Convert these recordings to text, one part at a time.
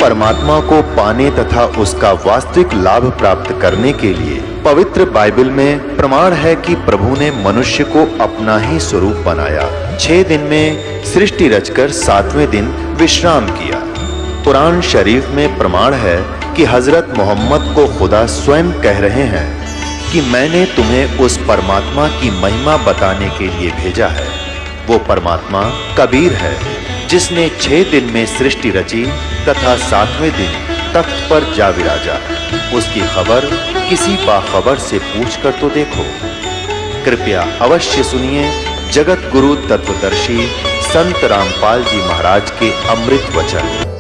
परमात्मा को पाने तथा उसका वास्तविक लाभ प्राप्त करने के लिए पवित्र बाइबल में प्रमाण है कि प्रभु ने मनुष्य को अपना ही स्वरूप बनाया। 6 दिन में सृष्टि रचकर 7वें दिन विश्राम किया। कुरान शरीफ में प्रमाण है कि हजरत मोहम्मद को खुदा स्वयं कह रहे हैं कि मैंने तुम्हें उस परमात्मा की महिमा बताने के लिए भेजा है। वो परमात्मा कबीर है जिसने 6 दिन में सृष्टि रची तथा 7वें दिन तख्त पर जा विराजा। उसकी खबर किसी बाखबर से पूछकर तो देखो। कृपया अवश्य सुनिए जगत गुरु तत्वदर्शी संत रामपाल जी महाराज के अमृत वचन।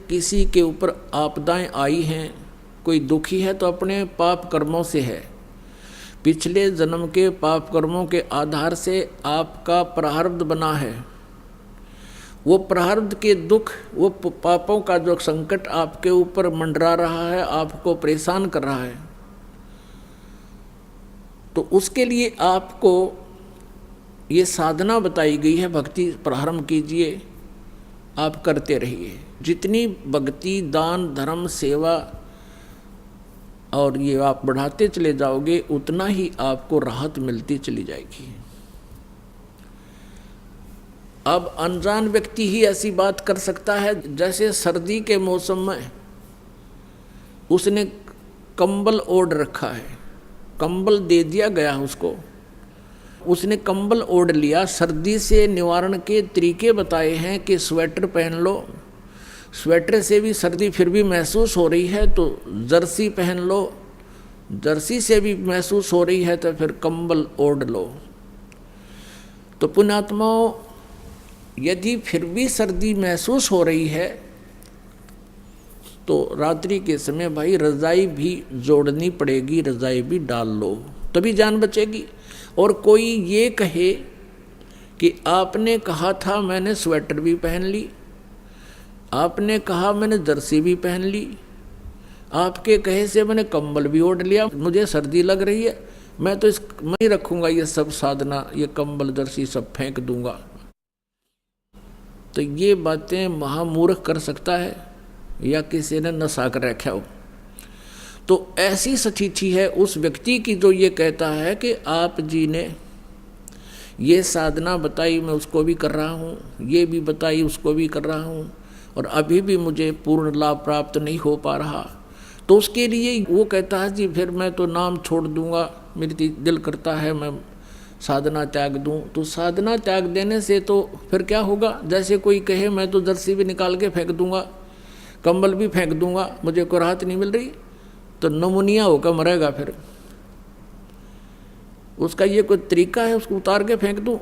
किसी के ऊपर आपदाएं आई हैं, कोई दुखी है तो अपने पाप कर्मों से है। पिछले जन्म के पाप कर्मों के आधार से आपका प्रारब्ध बना है। वो प्रारब्ध के दुख, वो पापों का जो संकट आपके ऊपर मंडरा रहा है, आपको परेशान कर रहा है, तो उसके लिए आपको ये साधना बताई गई है। भक्ति प्रारंभ कीजिए, आप करते रहिए। जितनी भक्ति, दान, धर्म, सेवा और ये आप बढ़ाते चले जाओगे, उतना ही आपको राहत मिलती चली जाएगी। अब अनजान व्यक्ति ही ऐसी बात कर सकता है, जैसे सर्दी के मौसम में उसने कंबल ओढ़ रखा है, कंबल दे दिया गया उसको, उसने कंबल ओढ़ लिया। सर्दी से निवारण के तरीके बताए हैं कि स्वेटर पहन लो, स्वेटर से भी सर्दी फिर भी महसूस हो रही है तो जर्सी पहन लो, जर्सी से भी महसूस हो रही है तो फिर कंबल ओढ़ लो। तो पुण्यात्माओं, यदि फिर भी सर्दी महसूस हो रही है तो रात्रि के समय भाई रजाई भी जोड़नी पड़ेगी, रजाई भी डाल लो, तभी जान बचेगी। और कोई ये कहे कि आपने कहा था मैंने स्वेटर भी पहन ली, आपने कहा मैंने जर्सी भी पहन ली, आपके कहे से मैंने कंबल भी ओढ़ लिया, मुझे सर्दी लग रही है, मैं तो मैं ही रखूंगा ये सब साधना, ये कंबल जर्सी सब फेंक दूंगा। तो ये बातें महामूर्ख कर सकता है या किसी ने नशा कर रखा हो। तो ऐसी स्थिति है उस व्यक्ति की जो ये कहता है कि आप जी ने ये साधना बताई, मैं उसको भी कर रहा हूँ, ये भी बताई उसको भी कर रहा हूँ, और अभी भी मुझे पूर्ण लाभ प्राप्त नहीं हो पा रहा। तो उसके लिए वो कहता है जी फिर मैं तो नाम छोड़ दूंगा, मेरी दिल करता है मैं साधना त्याग दूं। तो साधना त्याग देने से तो फिर क्या होगा? जैसे कोई कहे मैं तो जर्सी भी निकाल के फेंक दूंगा, कंबल भी फेंक दूंगा, मुझे कोई राहत नहीं मिल रही, तो नमूनिया होकर मरेगा। फिर उसका ये कोई तरीका है उसको उतार के फेंक दूं?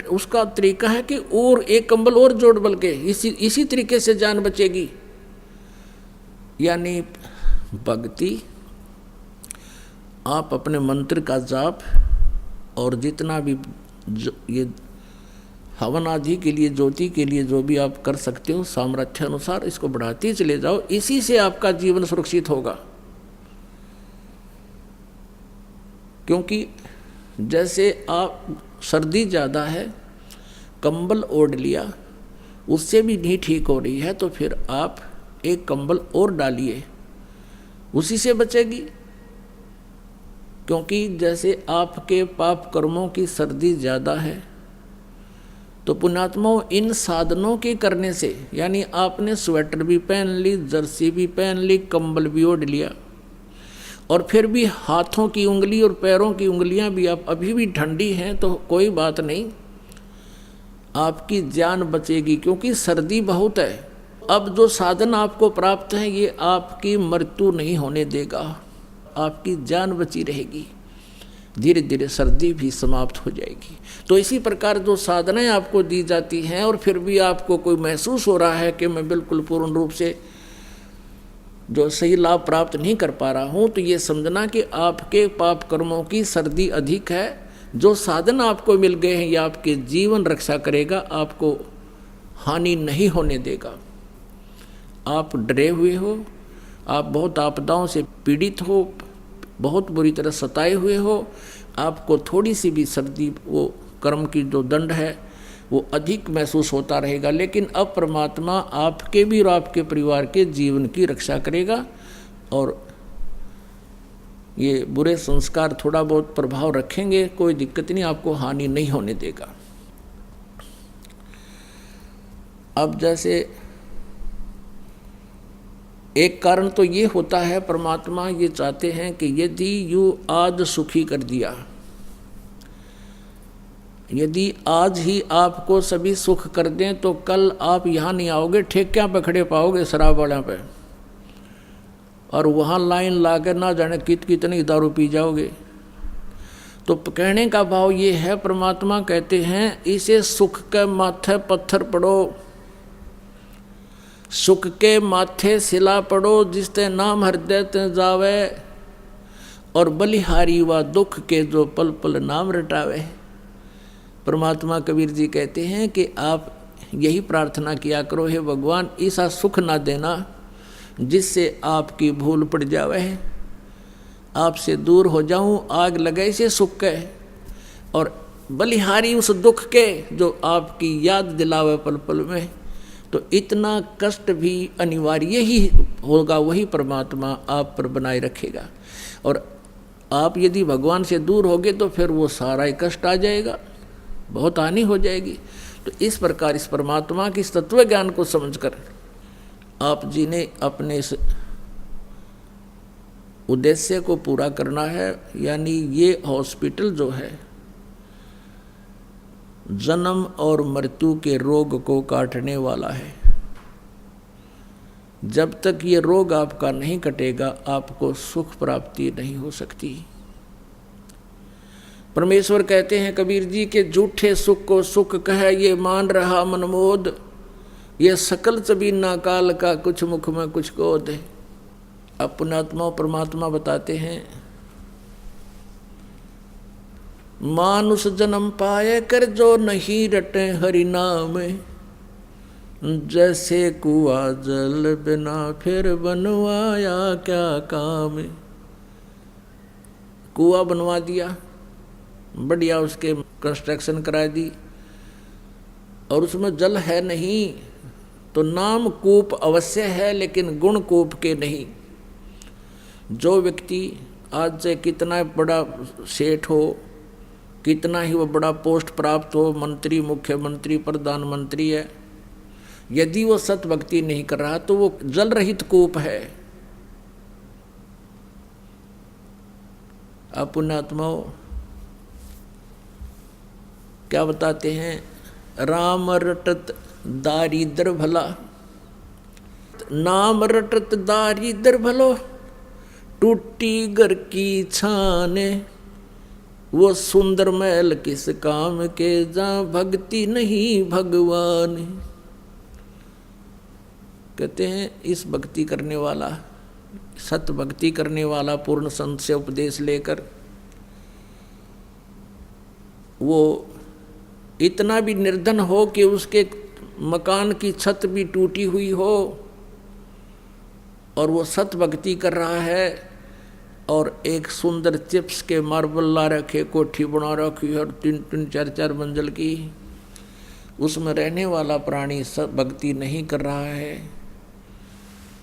उसका तरीका है कि और एक कंबल और जोड़ बल के इसी तरीके से जान बचेगी। यानी भक्ति, आप अपने मंत्र का जाप और जितना भी ये हवन आदि के लिए, ज्योति के लिए जो भी आप कर सकते हो सामर्थ्य अनुसार इसको बढ़ाते चले जाओ, इसी से आपका जीवन सुरक्षित होगा। क्योंकि जैसे आप सर्दी ज़्यादा है, कंबल ओढ़ लिया, उससे भी नहीं ठीक हो रही है, तो फिर आप एक कंबल और डालिए, उसी से बचेगी। क्योंकि जैसे आपके पाप कर्मों की सर्दी ज़्यादा है, तो पुण्यात्माओं इन साधनों के करने से, यानी आपने स्वेटर भी पहन ली, जर्सी भी पहन ली, कंबल भी ओढ़ लिया, और फिर भी हाथों की उंगली और पैरों की उंगलियां भी आप अभी भी ठंडी हैं तो कोई बात नहीं, आपकी जान बचेगी, क्योंकि सर्दी बहुत है। अब जो साधन आपको प्राप्त है ये आपकी मृत्यु नहीं होने देगा, आपकी जान बची रहेगी, धीरे धीरे सर्दी भी समाप्त हो जाएगी। तो इसी प्रकार जो साधनाएं आपको दी जाती हैं और फिर भी आपको कोई महसूस हो रहा है कि मैं बिल्कुल पूर्ण रूप से जो सही लाभ प्राप्त नहीं कर पा रहा हूँ, तो ये समझना कि आपके पाप कर्मों की सर्दी अधिक है। जो साधन आपको मिल गए हैं ये आपके जीवन रक्षा करेगा, आपको हानि नहीं होने देगा। आप डरे हुए हो, आप बहुत आपदाओं से पीड़ित हो, बहुत बुरी तरह सताए हुए हो, आपको थोड़ी सी भी सर्दी, वो कर्म की जो दंड है वो अधिक महसूस होता रहेगा, लेकिन अब परमात्मा आपके भी और आपके परिवार के जीवन की रक्षा करेगा और ये बुरे संस्कार थोड़ा बहुत प्रभाव रखेंगे, कोई दिक्कत नहीं, आपको हानि नहीं होने देगा। अब जैसे एक कारण तो ये होता है, परमात्मा ये चाहते हैं कि यदि यू आज सुखी कर दिया, यदि आज ही आपको सभी सुख कर दें तो कल आप यहाँ नहीं आओगे, ठेकियाँ पे खड़े पाओगे शराब वालों पे, और वहाँ लाइन लाकर ना जाने कितनी दारू पी जाओगे। तो कहने का भाव ये है, परमात्मा कहते हैं इसे सुख के माथे पत्थर पड़ो, सुख के माथे सिला पड़ो, जिसते नाम हृदय ते जावे, और बलिहारी व दुख के जो पल पल नाम रटावे। परमात्मा कबीर जी कहते हैं कि आप यही प्रार्थना किया करो, हे भगवान ऐसा सुख ना देना जिससे आपकी भूल पड़ जावे, आपसे दूर हो जाऊं, आग लगे से सुख के, और बलिहारी उस दुख के जो आपकी याद दिलावे पल पल में। तो इतना कष्ट भी अनिवार्य ही होगा, वही परमात्मा आप पर बनाए रखेगा। और आप यदि भगवान से दूर होगे तो फिर वो सारा ही कष्ट आ जाएगा, बहुत हानि हो जाएगी। तो इस प्रकार इस परमात्मा की तत्व ज्ञान को समझकर आप जी ने अपने इस उद्देश्य को पूरा करना है, यानी ये हॉस्पिटल जो है जन्म और मृत्यु के रोग को काटने वाला है। जब तक ये रोग आपका नहीं कटेगा आपको सुख प्राप्ति नहीं हो सकती। परमेश्वर कहते हैं कबीर जी के झूठे सुख को सुख कहे ये मान रहा मनमोद, ये सकल चबीना काल का कुछ मुख में कुछ गोद है। अब पुण्यात्मा परमात्मा बताते हैं मानुष जन्म पाए कर जो नहीं रटे हरि नाम, जैसे कुआ जल बिना फिर बनवाया क्या काम। कुआ बनवा दिया, बढ़िया उसके कंस्ट्रक्शन करा दी, और उसमें जल है नहीं, तो नाम कूप अवश्य है लेकिन गुण कूप के नहीं। जो व्यक्ति आज से कितना बड़ा सेठ हो, कितना ही वो बड़ा पोस्ट प्राप्त हो, मंत्री, मुख्यमंत्री, प्रधानमंत्री है, यदि वो सत भक्ति नहीं कर रहा तो वो जल रहित कूप है। आप पुण्यात्माओं क्या बताते हैं, राम रटत दारिद्र भला, नाम रटत दारिद्र भलो, टूटी घर की छाने, वो सुंदर महल किस काम के जहाँ भक्ति नहीं भगवान। कहते हैं इस भक्ति करने वाला, सत भक्ति करने वाला पूर्ण संत से उपदेश लेकर वो इतना भी निर्धन हो कि उसके मकान की छत भी टूटी हुई हो और वो सत भक्ति कर रहा है, और एक सुंदर चिप्स के मार्बल ला रखे, कोठी बना रखी है 3-3 4-4 मंजिल की, उसमें रहने वाला प्राणी सब भक्ति नहीं कर रहा है।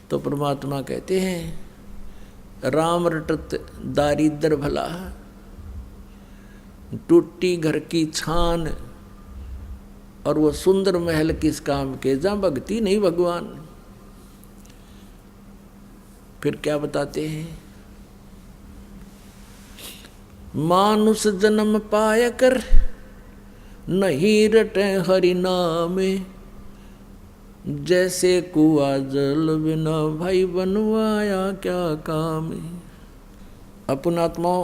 तो परमात्मा कहते हैं राम रटत दारिद्र भला, टूटी घर की छान, और वो सुंदर महल किस काम के जहाँ भक्ति नहीं भगवान। फिर क्या बताते हैं, मानुष जन्म पाय कर नहीं रटे हरि नामे, जैसे कुआ जल बिना भाई बनवाया क्या काम। अपन आत्मा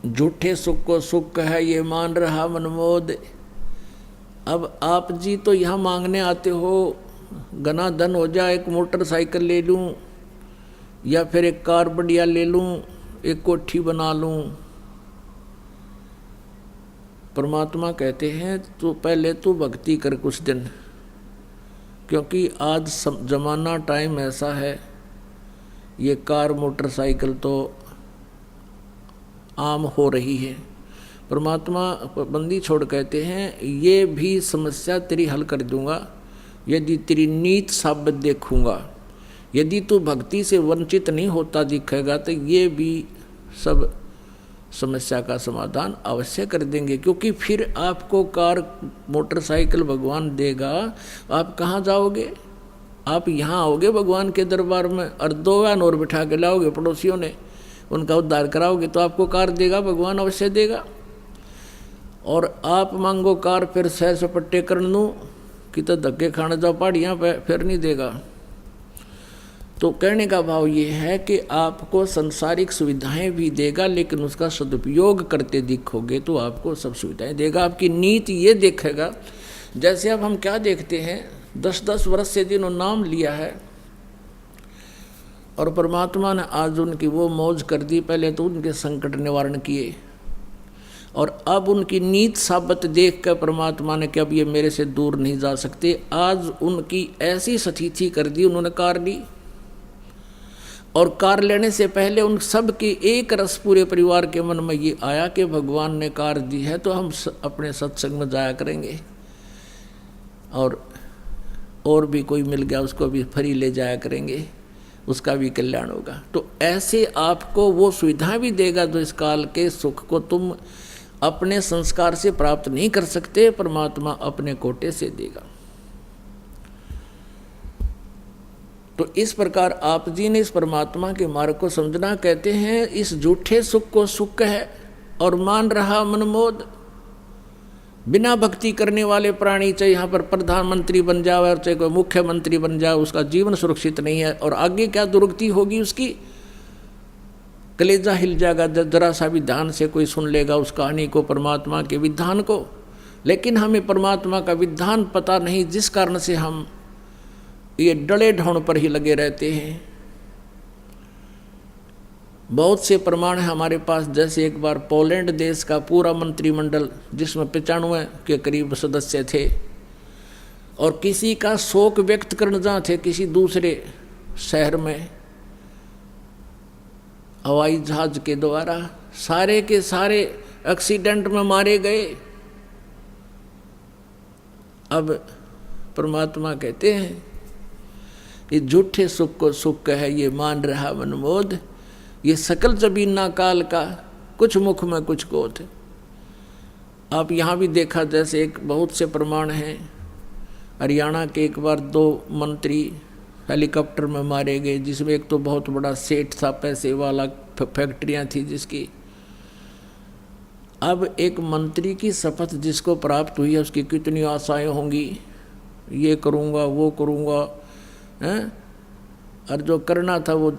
झूठे सुख को सुख है ये मान रहा मनमोद। अब आप जी तो यहाँ मांगने आते हो घना धन हो जाए, एक मोटरसाइकिल ले लूँ या फिर एक कार बढ़िया ले लूँ, एक कोठी बना लूँ। परमात्मा कहते हैं तो पहले तो भक्ति कर कुछ दिन, क्योंकि आज जमाना टाइम ऐसा है, ये कार मोटरसाइकिल तो आम हो रही है। परमात्मा बंदी छोड़ कहते हैं ये भी समस्या तेरी हल कर दूंगा यदि तेरी नीत साबित देखूंगा। यदि तू भक्ति से वंचित नहीं होता दिखेगा तो ये भी सब समस्या का समाधान अवश्य कर देंगे, क्योंकि फिर आपको कार मोटरसाइकिल भगवान देगा, आप कहाँ जाओगे? आप यहाँ आओगे भगवान के दरबार में और 2 वैन और बिठा के लाओगे पड़ोसियों ने, उनका उद्धार कराओगे तो आपको कार देगा, भगवान अवश्य देगा। और आप मांगो कार फिर सैर सपट्टे कर लूँ कि तो धक्के खाने जाओ पहाड़ियाँ पे, फिर नहीं देगा। तो कहने का भाव ये है कि आपको संसारिक सुविधाएं भी देगा, लेकिन उसका सदुपयोग करते दिखोगे तो आपको सब सुविधाएं देगा। आपकी नीति ये देखेगा। जैसे अब हम क्या देखते हैं, 10-10 वर्ष से जिन्होंने नाम लिया है और परमात्मा ने आज उनकी वो मौज कर दी, पहले तो उनके संकट निवारण किए और अब उनकी नीत साबित देख कर परमात्मा ने कि अब ये मेरे से दूर नहीं जा सकते। आज उनकी ऐसी स्थिति कर दी, उन्होंने कार ली और कार लेने से पहले उन सब के एक रस पूरे परिवार के मन में ये आया कि भगवान ने कार दी है तो हम अपने सत्संग में जाया करेंगे और भी कोई मिल गया उसको भी फ्री ले जाया करेंगे, उसका भी कल्याण होगा। तो ऐसे आपको वो सुविधा भी देगा जो इस काल के सुख को तुम अपने संस्कार से प्राप्त नहीं कर सकते, परमात्मा अपने कोटे से देगा। तो इस प्रकार आप जी ने इस परमात्मा के मार्ग को समझना। कहते हैं इस झूठे सुख को सुख है और मान रहा मनमोद। बिना भक्ति करने वाले प्राणी चाहे यहाँ पर प्रधानमंत्री बन जाए और चाहे कोई मुख्यमंत्री बन जाए, उसका जीवन सुरक्षित नहीं है और आगे क्या दुर्गति होगी उसकी, कलेजा हिल जाएगा जरा सा भी ध्यान से कोई सुन लेगा उस कहानी को, परमात्मा के विधान को। लेकिन हमें परमात्मा का विधान पता नहीं, जिस कारण से हम ये डले ढोण पर ही लगे रहते हैं। बहुत से प्रमाण है हमारे पास। जैसे एक बार पोलैंड देश का पूरा मंत्रिमंडल जिसमें 95 के करीब सदस्य थे और किसी का शोक व्यक्त करने जहाँ थे किसी दूसरे शहर में हवाई जहाज के द्वारा, सारे के सारे एक्सीडेंट में मारे गए। अब परमात्मा कहते हैं ये झूठे सुख को सुख है ये मान रहा मनमोद। ये सकल जबीना काल का कुछ मुख में कुछ कोथ। आप यहाँ भी देखा जैसे एक बहुत से प्रमाण हैं। हरियाणा के एक बार 2 मंत्री हेलीकॉप्टर में मारे गए, जिसमें एक तो बहुत बड़ा सेठ था, पैसे वाला, फैक्ट्रियाँ थी जिसकी। अब एक मंत्री की शपथ जिसको प्राप्त हुई है उसकी कितनी आशाएं होंगी, ये करूँगा वो करूँगा, हैं? और जो करना था वो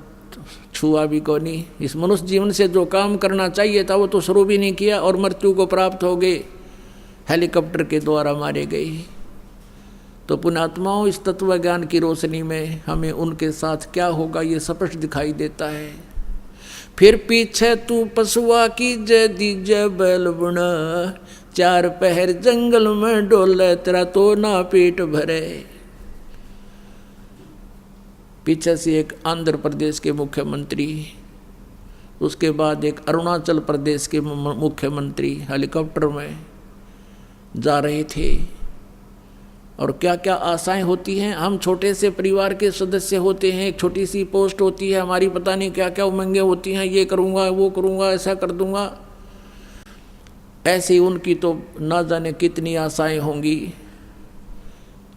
छुआ भी को नहीं। इस मनुष्य जीवन से जो काम करना चाहिए था वो तो शुरू भी नहीं किया और मृत्यु को प्राप्त हो गए, हेलीकॉप्टर के द्वारा मारे गए। तो पुण्यात्माओं, इस तत्व ज्ञान की रोशनी में हमें उनके साथ क्या होगा ये स्पष्ट दिखाई देता है। फिर पीछे तू पशुआ की जय दीजय बैल बुना, 4 पहर जंगल में डोले तेरा तो ना पेट भरे। पीछे से एक आंध्र प्रदेश के मुख्यमंत्री, उसके बाद एक अरुणाचल प्रदेश के मुख्यमंत्री हेलीकॉप्टर में जा रहे थे। और क्या क्या आशाएं होती हैं। हम छोटे से परिवार के सदस्य होते हैं, एक छोटी सी पोस्ट होती है हमारी, पता नहीं क्या क्या उमंगें होती हैं, ये करूँगा वो करूँगा ऐसा कर दूँगा। ऐसे उनकी तो ना जाने कितनी आशाएं होंगी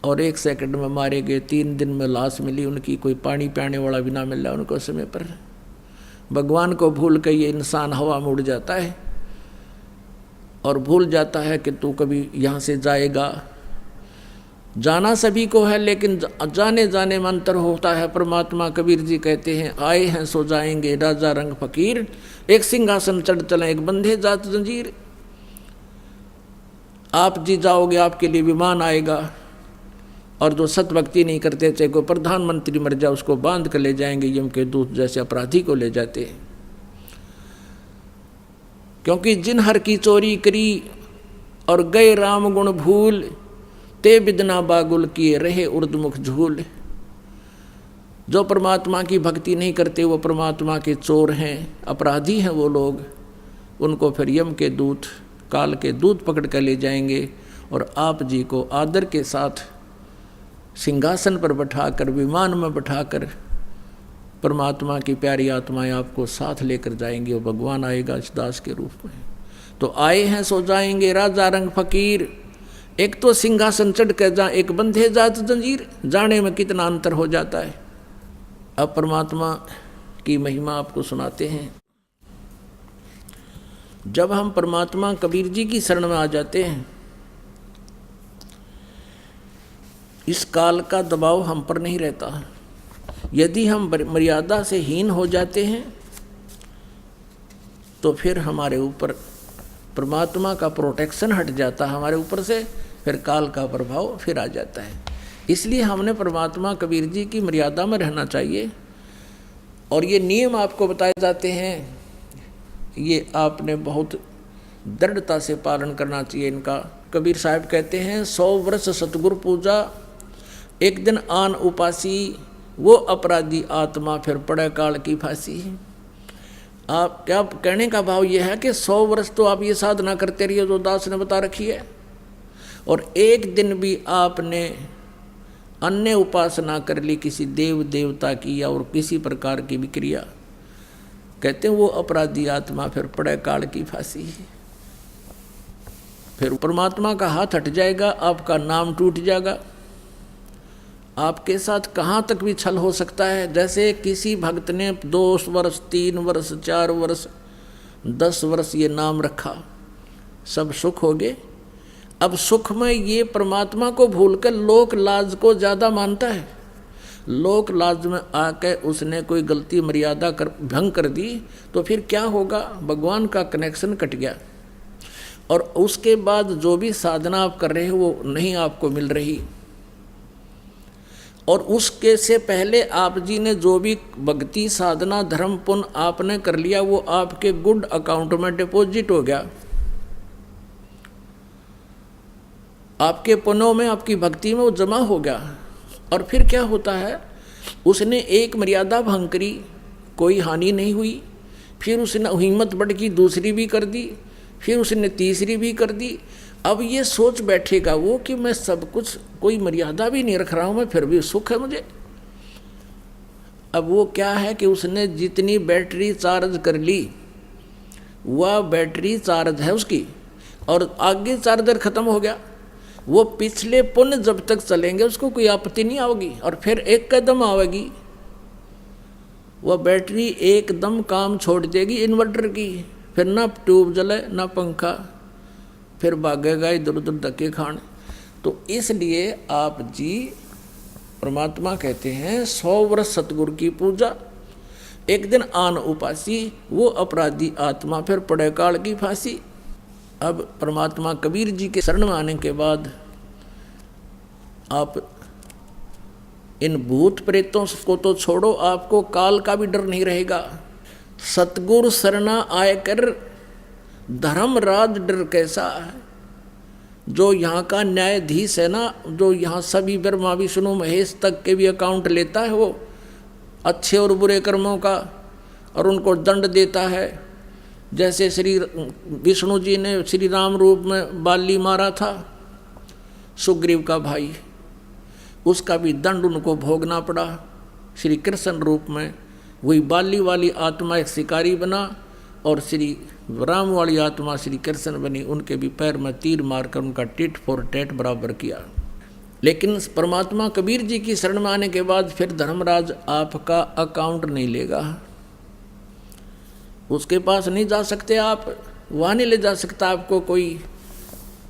और 1 सेकंड में मारे गए। 3 दिन में लाश मिली उनकी, कोई पानी पियाने वाला भी ना मिला उनको समय पर। भगवान को भूल कर ये इंसान हवा में उड़ जाता है। और भूल जाता है कि तू कभी यहाँ से जाएगा। जाना सभी को है, लेकिन जाने जाने में अंतर होता है। परमात्मा कबीर जी कहते हैं, आए हैं सो जाएंगे राजा रंग फकीर, एक सिंहासन चढ़ चले एक बंधे जात जंजीर। आप जी जाओगे, आपके लिए विमान आएगा, और जो सत भक्ति नहीं करते, चाहे कोई प्रधानमंत्री मर जाए, उसको बांध कर ले जाएंगे यम के दूत, जैसे अपराधी को ले जाते हैं। क्योंकि जिन हर की चोरी करी और गए राम गुण भूल, ते बिदना बागुल किए रहे उर्दमुख झूल। जो परमात्मा की भक्ति नहीं करते वो परमात्मा के चोर हैं, अपराधी हैं वो लोग। उनको फिर यम के दूत, काल के दूत पकड़ कर ले जाएंगे और आप जी को आदर के साथ सिंहासन पर बैठाकर, विमान में बैठाकर परमात्मा की प्यारी आत्माएं आपको साथ लेकर जाएंगे। और भगवान आएगा इस दास के रूप में। तो आए हैं सो जाएंगे राजा रंग फकीर, एक तो सिंहासन चढ़ कर जा, एक बंधे जात जंजीर। जाने में कितना अंतर हो जाता है। अब परमात्मा की महिमा आपको सुनाते हैं। जब हम परमात्मा कबीर जी की शरण में आ जाते हैं, इस काल का दबाव हम पर नहीं रहता। यदि हम मर्यादा से हीन हो जाते हैं तो फिर हमारे ऊपर परमात्मा का प्रोटेक्शन हट जाता है हमारे ऊपर से, फिर काल का प्रभाव फिर आ जाता है। इसलिए हमने परमात्मा कबीर जी की मर्यादा में रहना चाहिए। और ये नियम आपको बताए जाते हैं, ये आपने बहुत दृढ़ता से पालन करना चाहिए इनका। कबीर साहब कहते हैं, 100 वर्ष सतगुरु पूजा, एक दिन आन उपासी, वो अपराधी आत्मा फिर पड़े काल की फांसी। आप क्या कहने का भाव ये है कि 100 वर्ष तो आप ये साधना करते रहिए जो दास ने बता रखी है, और एक दिन भी आपने अन्य उपासना कर ली किसी देव देवता की या और किसी प्रकार की भी क्रिया, कहते हैं वो अपराधी आत्मा फिर पड़े काल की फांसी। फिर परमात्मा का हाथ हट जाएगा, आपका नाम टूट जाएगा। आपके साथ कहाँ तक भी छल हो सकता है। जैसे किसी भक्त ने 2 वर्ष 3 वर्ष 4 वर्ष 10 वर्ष ये नाम रखा, सब सुख हो गए। अब सुख में ये परमात्मा को भूलकर लोक लाज को ज़्यादा मानता है। लोक लाज में आकर उसने कोई गलती मर्यादा कर भंग कर दी तो फिर क्या होगा, भगवान का कनेक्शन कट गया। और उसके बाद जो भी साधना आप कर रहे हो वो नहीं आपको मिल रही। और उसके से पहले आप जी ने जो भी भक्ति साधना धर्म पुण्य आपने कर लिया वो आपके गुड अकाउंट में डिपॉजिट हो गया। आपके पुण्यों में, आपकी भक्ति में वो जमा हो गया। और फिर क्या होता है, उसने एक मर्यादा भंग करी, कोई हानि नहीं हुई, फिर उसने हिम्मत बढ़ की दूसरी भी कर दी, फिर उसने तीसरी भी कर दी। अब ये सोच बैठेगा वो कि मैं सब कुछ, कोई मर्यादा भी नहीं रख रहा हूँ मैं, फिर भी सुख है मुझे। अब वो क्या है कि उसने जितनी बैटरी चार्ज कर ली वह बैटरी चार्ज है उसकी, और आगे चार्जर खत्म हो गया। वो पिछले पुण्य जब तक चलेंगे उसको कोई आपत्ति नहीं आएगी। और फिर एक कदम आएगी, वह बैटरी एकदम काम छोड़ देगी इन्वर्टर की, फिर ना ट्यूब जले ना पंखा, फिर भागेगा इधर उधर धक्के खाने। तो इसलिए आप जी परमात्मा कहते हैं 100 वर्ष सतगुरु की पूजा, एक दिन आन उपासी, वो अपराधी आत्मा फिर पड़े काल की फांसी। अब परमात्मा कबीर जी के शरण में आने के बाद आप इन भूत प्रेतों को तो छोड़ो, आपको काल का भी डर नहीं रहेगा। सतगुरु शरणा आयकर धर्मराज डर कैसा है। जो यहाँ का न्यायाधीश है ना, जो यहाँ सभी ब्रह्मा विष्णु महेश तक के भी अकाउंट लेता है, वो अच्छे और बुरे कर्मों का, और उनको दंड देता है। जैसे श्री विष्णु जी ने श्री राम रूप में बाली मारा था, सुग्रीव का भाई, उसका भी दंड उनको भोगना पड़ा। श्री कृष्ण रूप में वही बाली वाली आत्मा एक शिकारी बना, और श्री राम वाली आत्मा श्री कृष्ण बनी, उनके भी पैर में तीर मारकर उनका टिट फॉर टैट बराबर किया। लेकिन परमात्मा कबीर जी की शरण में आने के बाद फिर धर्मराज आपका अकाउंट नहीं लेगा, उसके पास नहीं जा सकते आप। वहाँ नहीं ले जा सकता आपको कोई,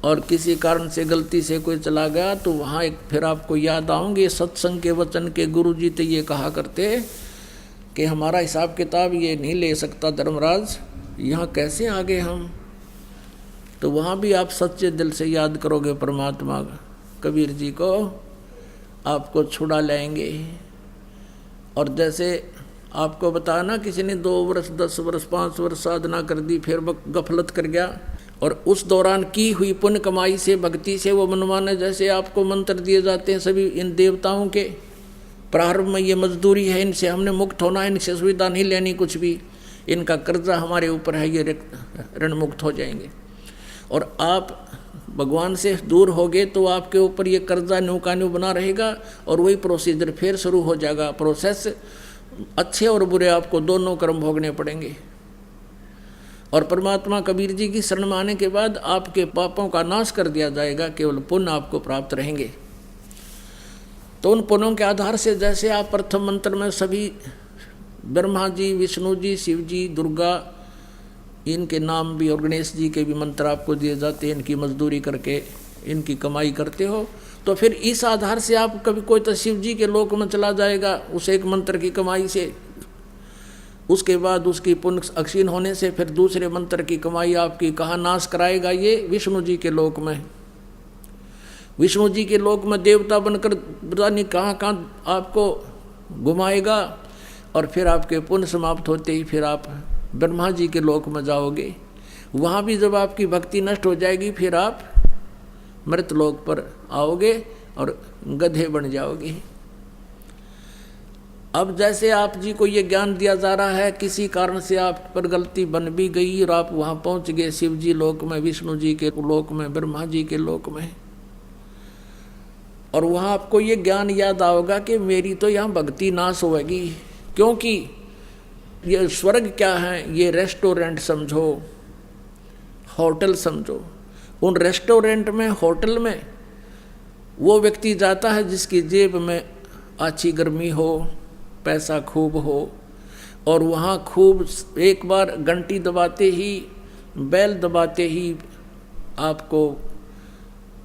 और किसी कारण से गलती से कोई चला गया तो वहाँ एक फिर आपको याद आऊँगे सत्संग के वचन के गुरुजी तो ये कहा करते कि हमारा हिसाब किताब ये नहीं ले सकता धर्मराज, यहाँ कैसे आ गए हम। तो वहाँ भी आप सच्चे दिल से याद करोगे परमात्मा कबीर जी को, आपको छुड़ा लाएंगे। और जैसे आपको बताया ना, किसी ने 2 वर्ष 10 वर्ष 5 वर्ष साधना कर दी, फिर गफलत कर गया, और उस दौरान की हुई पुण्य कमाई से भक्ति से वो मनमाने जैसे आपको मंत्र दिए जाते हैं सभी इन देवताओं के, प्रारंभ में ये मजदूरी है, इनसे हमने मुक्त होना है, इनसे सुविधा नहीं लेनी कुछ भी, इनका कर्जा हमारे ऊपर है, ये ऋण मुक्त हो जाएंगे। और आप भगवान से दूर हो गए तो आपके ऊपर ये कर्जा न्यू का न्यू बना रहेगा, और वही प्रोसीजर फिर शुरू हो जाएगा, प्रोसेस। अच्छे और बुरे आपको दोनों कर्म भोगने पड़ेंगे। और परमात्मा कबीर जी की शरण में आने के बाद आपके पापों का नाश कर दिया जाएगा, केवल पुण्य आपको प्राप्त रहेंगे। तो उन पुण्यों के आधार से जैसे आप प्रथम मंत्र में सभी ब्रह्मा जी, विष्णु जी, शिव जी, दुर्गा, इनके नाम भी और गणेश जी के भी मंत्र आपको दिए जाते हैं, इनकी मजदूरी करके इनकी कमाई करते हो, तो फिर इस आधार से आप कभी कोई तो शिव जी के लोक में चला जाएगा उस एक मंत्र की कमाई से, उसके बाद उसकी पुण्य अक्षीण होने से फिर दूसरे मंत्र की कमाई आपकी कहाँ नाश कराएगा, ये विष्णु जी के लोक में। विष्णु जी के लोक में देवता बनकर पता नहीं कहाँ कहाँ आपको घुमाएगा, और फिर आपके पुण्य समाप्त होते ही फिर आप ब्रह्मा जी के लोक में जाओगे। वहाँ भी जब आपकी भक्ति नष्ट हो जाएगी फिर आप मृत लोक पर आओगे और गधे बन जाओगे। अब जैसे आप जी को ये ज्ञान दिया जा रहा है, किसी कारण से आप पर गलती बन भी गई और आप वहाँ पहुँच गए शिव जी लोक में, विष्णु जी के लोक में, ब्रह्मा जी के लोक में, और वहाँ आपको ये ज्ञान याद आओगा कि मेरी तो यहाँ भक्ति नाश होगी, क्योंकि ये स्वर्ग क्या है, ये रेस्टोरेंट समझो, होटल समझो। उन रेस्टोरेंट में, होटल में वो व्यक्ति जाता है जिसकी जेब में अच्छी गर्मी हो, पैसा खूब हो, और वहाँ खूब एक बार घंटी दबाते ही, बेल दबाते ही आपको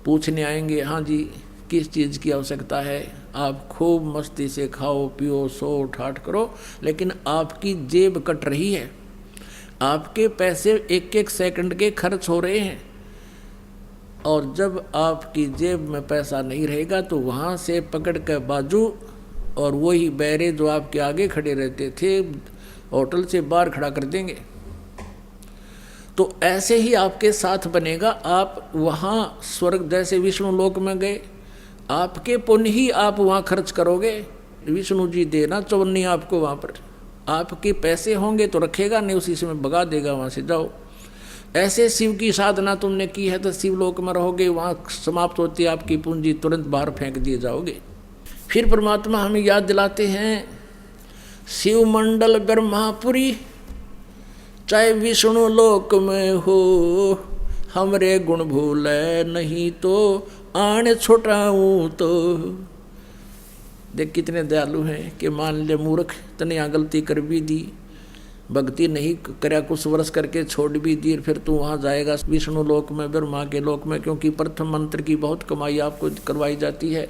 पूछने आएंगे, हाँ जी किस चीज़ की आवश्यकता है। आप खूब मस्ती से खाओ पियो सो ठाट करो, लेकिन आपकी जेब कट रही है, आपके पैसे एक एक सेकंड के खर्च हो रहे हैं। और जब आपकी जेब में पैसा नहीं रहेगा तो वहाँ से पकड़ कर बाजू, और वही बैरे जो आपके आगे खड़े रहते थे होटल से बाहर खड़ा कर देंगे। तो ऐसे ही आपके साथ बनेगा। आप वहाँ स्वर्ग जैसे विष्णु लोक में गए, आपके पुण्य ही आप वहाँ खर्च करोगे। विष्णु जी देना चौन्नी आपको वहाँ पर, आपके पैसे होंगे तो रखेगा, नहीं उसी समय भगा देगा, वहाँ से जाओ। ऐसे शिव की साधना तुमने की है तो शिवलोक में रहोगे, वहाँ समाप्त होती है आपकी पूंजी, तुरंत बाहर फेंक दिए जाओगे। फिर परमात्मा हमें याद दिलाते हैं, शिव मंडल ब्रह्मापुरी चाहे विष्णु लोक में हो, हमरे गुण भूले नहीं तो आने छुटाऊँ तो। देख कितने दयालु हैं कि मान ले मूर्ख तने यहाँ गलती कर भी दी, भक्ति नहीं करया, कुछ वर्ष करके छोड़ भी दी, फिर तू वहाँ जाएगा विष्णु लोक में, ब्रह्मा के लोक में, क्योंकि प्रथम मंत्र की बहुत कमाई आपको करवाई जाती है।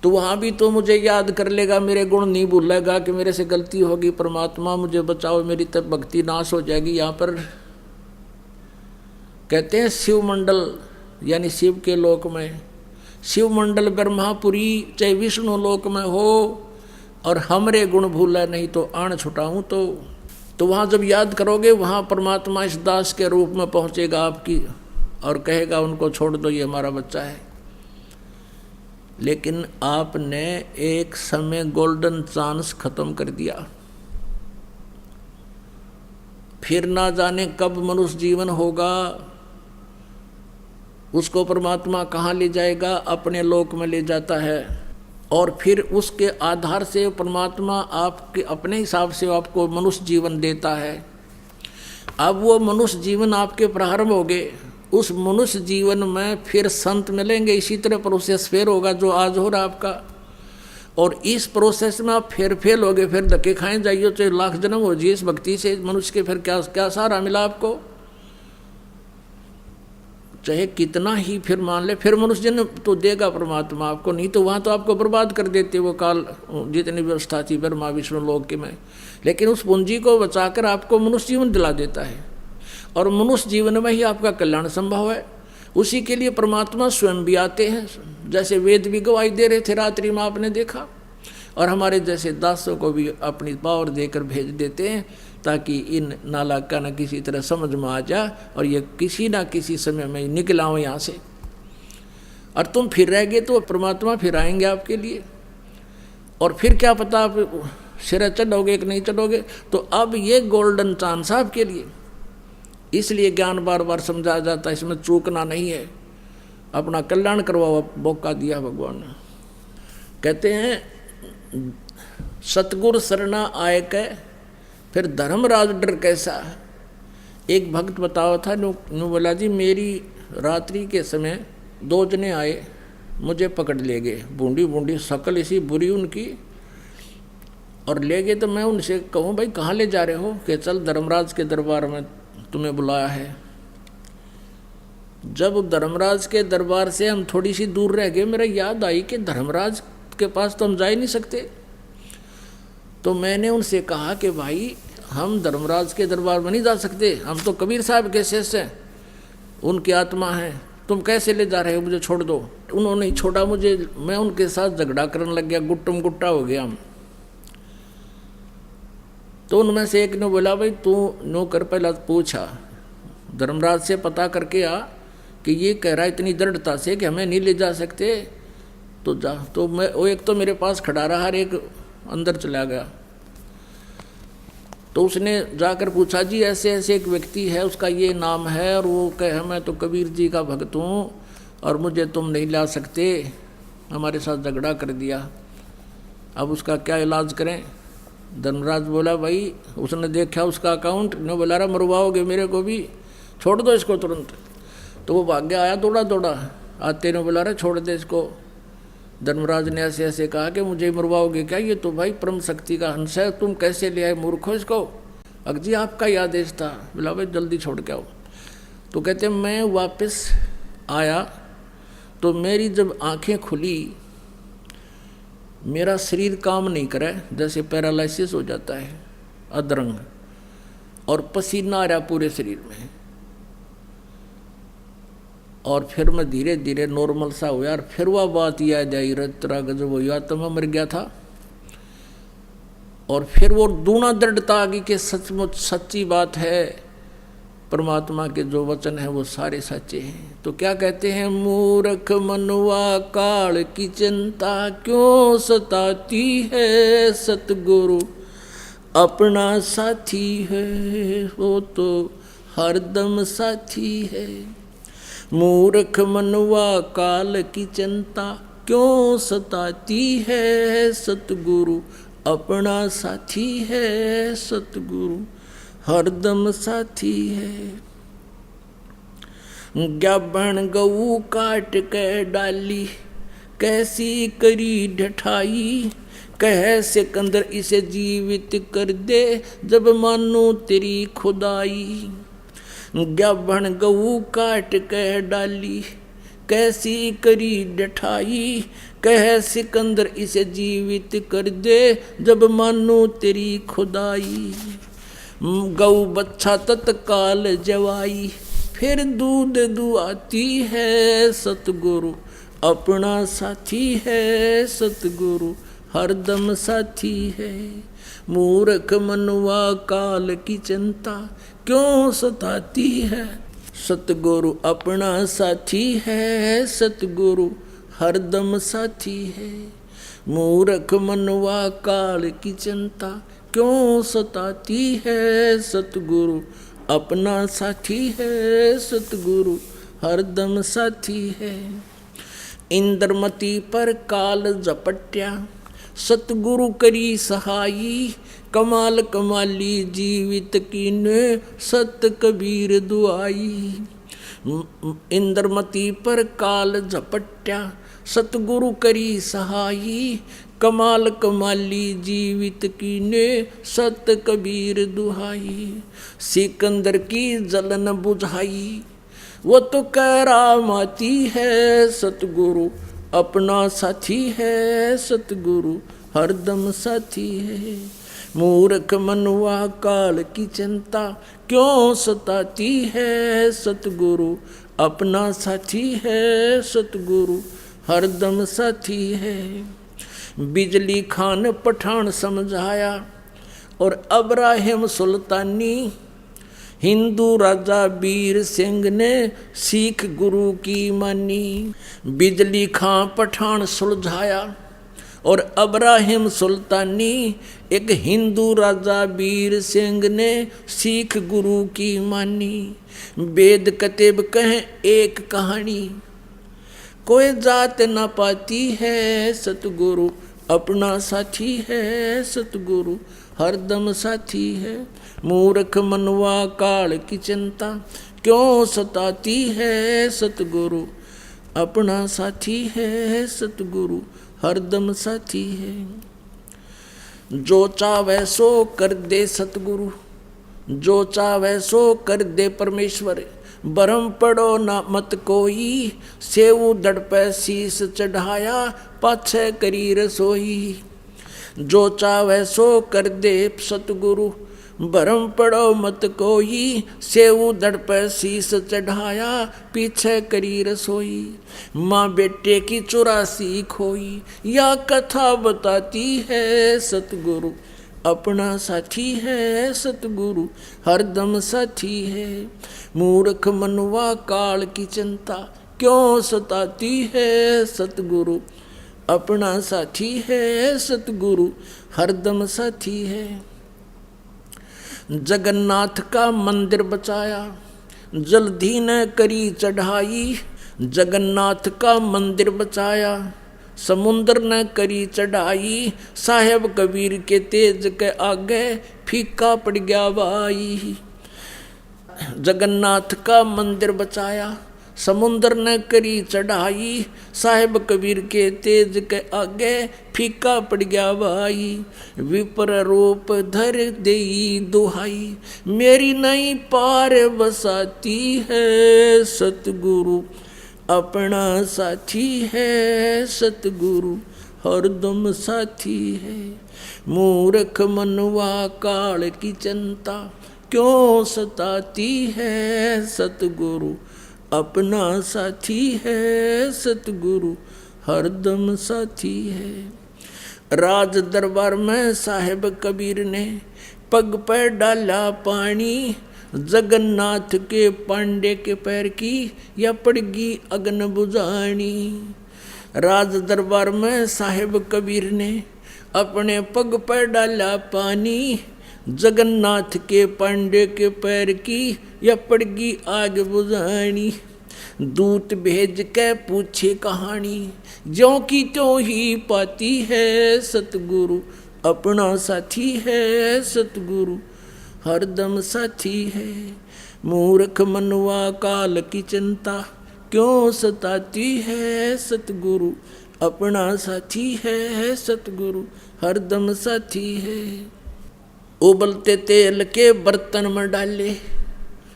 तो वहाँ भी तो मुझे याद कर लेगा, मेरे गुण नहीं भूलेगा कि मेरे से गलती होगी, परमात्मा मुझे बचाओ, मेरी तब भक्ति नाश हो जाएगी। यहाँ पर कहते हैं शिव मंडल यानी शिव के लोक में, शिव मंडल ब्रह्मापुरी चाहे विष्णु लोक में हो, और हमरे गुण भूला नहीं तो आण छुटाऊँ तो वहाँ जब याद करोगे वहाँ परमात्मा इस दास के रूप में पहुँचेगा आपकी, और कहेगा उनको छोड़ दो, ये हमारा बच्चा है। लेकिन आपने एक समय गोल्डन चांस खत्म कर दिया, फिर ना जाने कब मनुष्य जीवन होगा, उसको परमात्मा कहाँ ले जाएगा, अपने लोक में ले जाता है, और फिर उसके आधार से परमात्मा आपके अपने हिसाब से आपको मनुष्य जीवन देता है। अब वो मनुष्य जीवन आपके प्रारंभ हो गए, उस मनुष्य जीवन में फिर संत मिलेंगे, इसी तरह प्रोसेस फिर होगा जो आज हो रहा आपका। और इस प्रोसेस में आप फिर फेल हो गए, फिर धक्के खाए जाइए, चाहे लाख जन्म हो जाइए इस भक्ति से मनुष्य के, फिर क्या क्या सहारा मिला आपको? चाहे कितना ही फिर मान ले, फिर मनुष्य जन्म तो देगा परमात्मा आपको, नहीं तो वहाँ तो आपको बर्बाद कर देते वो काल जितनी व्यवस्था थी ब्रह्मा विष्णु लोक के में। लेकिन उस पूंजी को बचाकर आपको मनुष्य जीवन दिला देता है, और मनुष्य जीवन में ही आपका कल्याण संभव है। उसी के लिए परमात्मा स्वयं भी आते हैं, जैसे वेद भी गवाही दे रहे थे रात्रि में आपने देखा, और हमारे जैसे दासों को भी अपनी पावर देकर भेज देते हैं, ताकि इन नालायक का न किसी तरह समझ में आ जाए और ये किसी ना किसी समय में निकल आओ यहाँ से। और तुम फिर रह गए तो परमात्मा फिर आएंगे आपके लिए, और फिर क्या पता आप सिर चढ़ोगे कि नहीं चढ़ोगे। तो अब ये गोल्डन चांस है आपके लिए, इसलिए ज्ञान बार बार समझाया जाता है, इसमें चूकना नहीं है। अपना कल्याण करवाओ, मौका दिया भगवान ने। कहते हैं सतगुरु शरणा आए कै फिर धर्मराज डर कैसा। एक भक्त बतावा था, नु बोला जी मेरी रात्रि के समय 2 जने आए, मुझे पकड़ ले गए, बूंदी बूंदी शकल ऐसी बुरी उनकी, और ले गए। तो मैं उनसे कहूँ भाई कहाँ ले जा रहे हो? कि चल धर्मराज के दरबार में तुम्हें बुलाया है। जब धर्मराज के दरबार से हम थोड़ी सी दूर रह गए, मेरा याद आई कि धर्मराज के पास तो हम जा ही नहीं सकते। तो मैंने उनसे कहा कि भाई हम धर्मराज के दरबार में नहीं जा सकते, हम तो कबीर साहब के शिष्य हैं, उनकी आत्मा है, तुम कैसे ले जा रहे हो? मुझे छोड़ दो। उन्होंने ही छोड़ा मुझे, मैं उनके साथ झगड़ा करने लग गया, गुट्टम गुट्टा हो गया हम। तो उनमें से एक ने बोला भाई तू नौकर पहला पूछा, धर्मराज से पता करके आ कि ये कह रहा है इतनी दृढ़ता से कि हमें नहीं ले जा सकते, तो जा। तो मैं वो एक तो मेरे पास खड़ा रहा, हर एक अंदर चला गया। तो उसने जाकर पूछा जी ऐसे ऐसे एक व्यक्ति है, उसका ये नाम है, और वो कहे मैं तो कबीर जी का भक्त हूँ और मुझे तुम नहीं ला सकते, हमारे साथ झगड़ा कर दिया, अब उसका क्या इलाज करें? धर्मराज बोला भाई, उसने देखा उसका अकाउंट, ने बोला रहा मरवाओगे मेरे को भी, छोड़ दो इसको तुरंत। तो वो भाग्य आया दौड़ा दौड़ा, आते ने बोला रहा छोड़ दे इसको। धर्मराज ने ऐसे ऐसे कहा कि मुझे मरवाओगे क्या? ये तो भाई परम शक्ति का हंस है, तुम कैसे ले आए मूर्खो इसको? अजी आपका ही आदेश था। बोला भाई जल्दी छोड़ के आओ। तो कहते मैं वापस आया तो मेरी जब आंखें खुली, मेरा शरीर काम नहीं करे, जैसे पैरालिसिस हो जाता है, अधरंग, और पसीना आ रहा पूरे शरीर में। और फिर मैं धीरे धीरे नॉर्मल सा हुआ, और फिर वह बात याद आई, रतरा गजब हुआ तो मैं मर गया था। और फिर वो दूना दृढ़ता आ गई कि सचमुच सच्ची बात है, परमात्मा के जो वचन है वो सारे सच्चे हैं। तो क्या कहते हैं, मूर्ख मनुआ काल की चिंता क्यों सताती है, सतगुरु अपना साथी है, वो तो हरदम साथी है। मूर्ख मनुआ काल की चिंता क्यों सताती है, सतगुरु अपना साथी है, सतगुरु हरदम साथी है। गाभण गऊ काट के डाली, कैसी करी ढठाई, कह सिकंदर इसे जीवित कर दे, जब मानो तेरी खुदाई। गाभण गऊ काट के डाली, कैसी करी ढठाई, कह सिकंदर इसे जीवित कर दे, जब मानो तेरी खुदाई। गौ बच्चा तत्काल जवाई, फिर दूध दुआती है, सतगुरु अपना साथी है, सतगुरु हरदम साथी है। मूर्ख मनुआ काल की चिंता क्यों सताती है, सतगुरु अपना साथी है, सतगुरु हरदम साथी है। मूर्ख मनुआ काल की चिंता क्यों सताती है, सतगुरु अपना साथी है, सतगुरु हरदम साथी है। इंद्रमती पर काल झपट्या, सतगुरु करी सहाई, कमाल कमाली जीवित कीने, सत कबीर दुआई। इंद्रमती पर काल झपट्या, सतगुरु करी सहाई, कमाल कमाली जीवित कीने, सत कबीर दुहाई। सिकंदर की जलन बुझाई, वो तो करामाती है, सतगुरु अपना साथी है, सतगुरु हरदम साथी है। मूर्ख मनुआ काल की चिंता, क्यों सताती है, सतगुरु अपना साथी है, सतगुरु हरदम साथी है। बिजली खान पठान समझाया, और अब्राहिम सुल्तानी, हिंदू राजा वीर सिंह ने सिख गुरु की मानी। बिजली खां पठान सुलझाया, और अब्राहिम सुल्तानी, एक हिंदू राजा वीर सिंह ने सिख गुरु की मानी। वेद कतेब कहें एक कहानी, कोई जात न पाती है, सतगुरु अपना साथी है, सतगुरु हरदम साथी है। मूर्ख मनवा काल की चिंता, क्यों सताती है, सतगुरु अपना साथी है, सतगुरु हरदम साथी है। जो चाहे सो कर दे सतगुरु, जो चाहे सो कर दे परमेश्वर, भरम पड़ो ना मत कोई, सेऊ दड़ पे शीस चढ़ाया, पाछे करी रसोई। जो चाहे सो कर दे सतगुरु, भरम पड़ो मत कोई, सेऊ दड़ पे शीस चढ़ाया, पीछे करी रसोई। माँ बेटे की 84 खोई, या कथा बताती है, सतगुरु अपना साथी है, सतगुरु हरदम साथी है। मूर्ख मनुआ काल की चिंता, क्यों सताती है, सतगुरु अपना साथी है, सतगुरु हरदम साथी है। जगन्नाथ का मंदिर बचाया, जल्दी न करी चढ़ाई। जगन्नाथ का मंदिर बचाया, समुद्र न करी चढ़ाई। साहेब कबीर के तेज के आगे, फीका पड़ गया भाई। जगन्नाथ का मंदिर बचाया, समुद्र न करी चढ़ाई। साहेब कबीर के तेज के आगे, फीका पड़ गया भाई। विपर रूप धर देई दुहाई, मेरी नहीं पार बसाती है, सतगुरु अपना साथी है, सतगुरु हरदम साथी है। मूर्ख मनवा काल की चिंता, क्यों सताती है, सतगुरु अपना साथी है, सतगुरु हरदम साथी है। राज दरबार में साहेब कबीर ने पग पर डाला पानी। जगन्नाथ के पांडे के पैर की, या पड़गी अग्न बुझानी। राज दरबार में साहेब कबीर ने अपने पग पर डाला पानी। जगन्नाथ के पांडे के पैर की, या पड़गी आग बुझानी। दूत भेज के पूछे कहानी, ज्यों की त्यों ही पाती है, सतगुरु अपना साथी है, सतगुरु हरदम साथी है। मूर्ख मनवा काल की चिंता, क्यों सताती है, सतगुरु अपना साथी है, सतगुरु हरदम साथी है। उबलते तेल के बर्तन में डाले,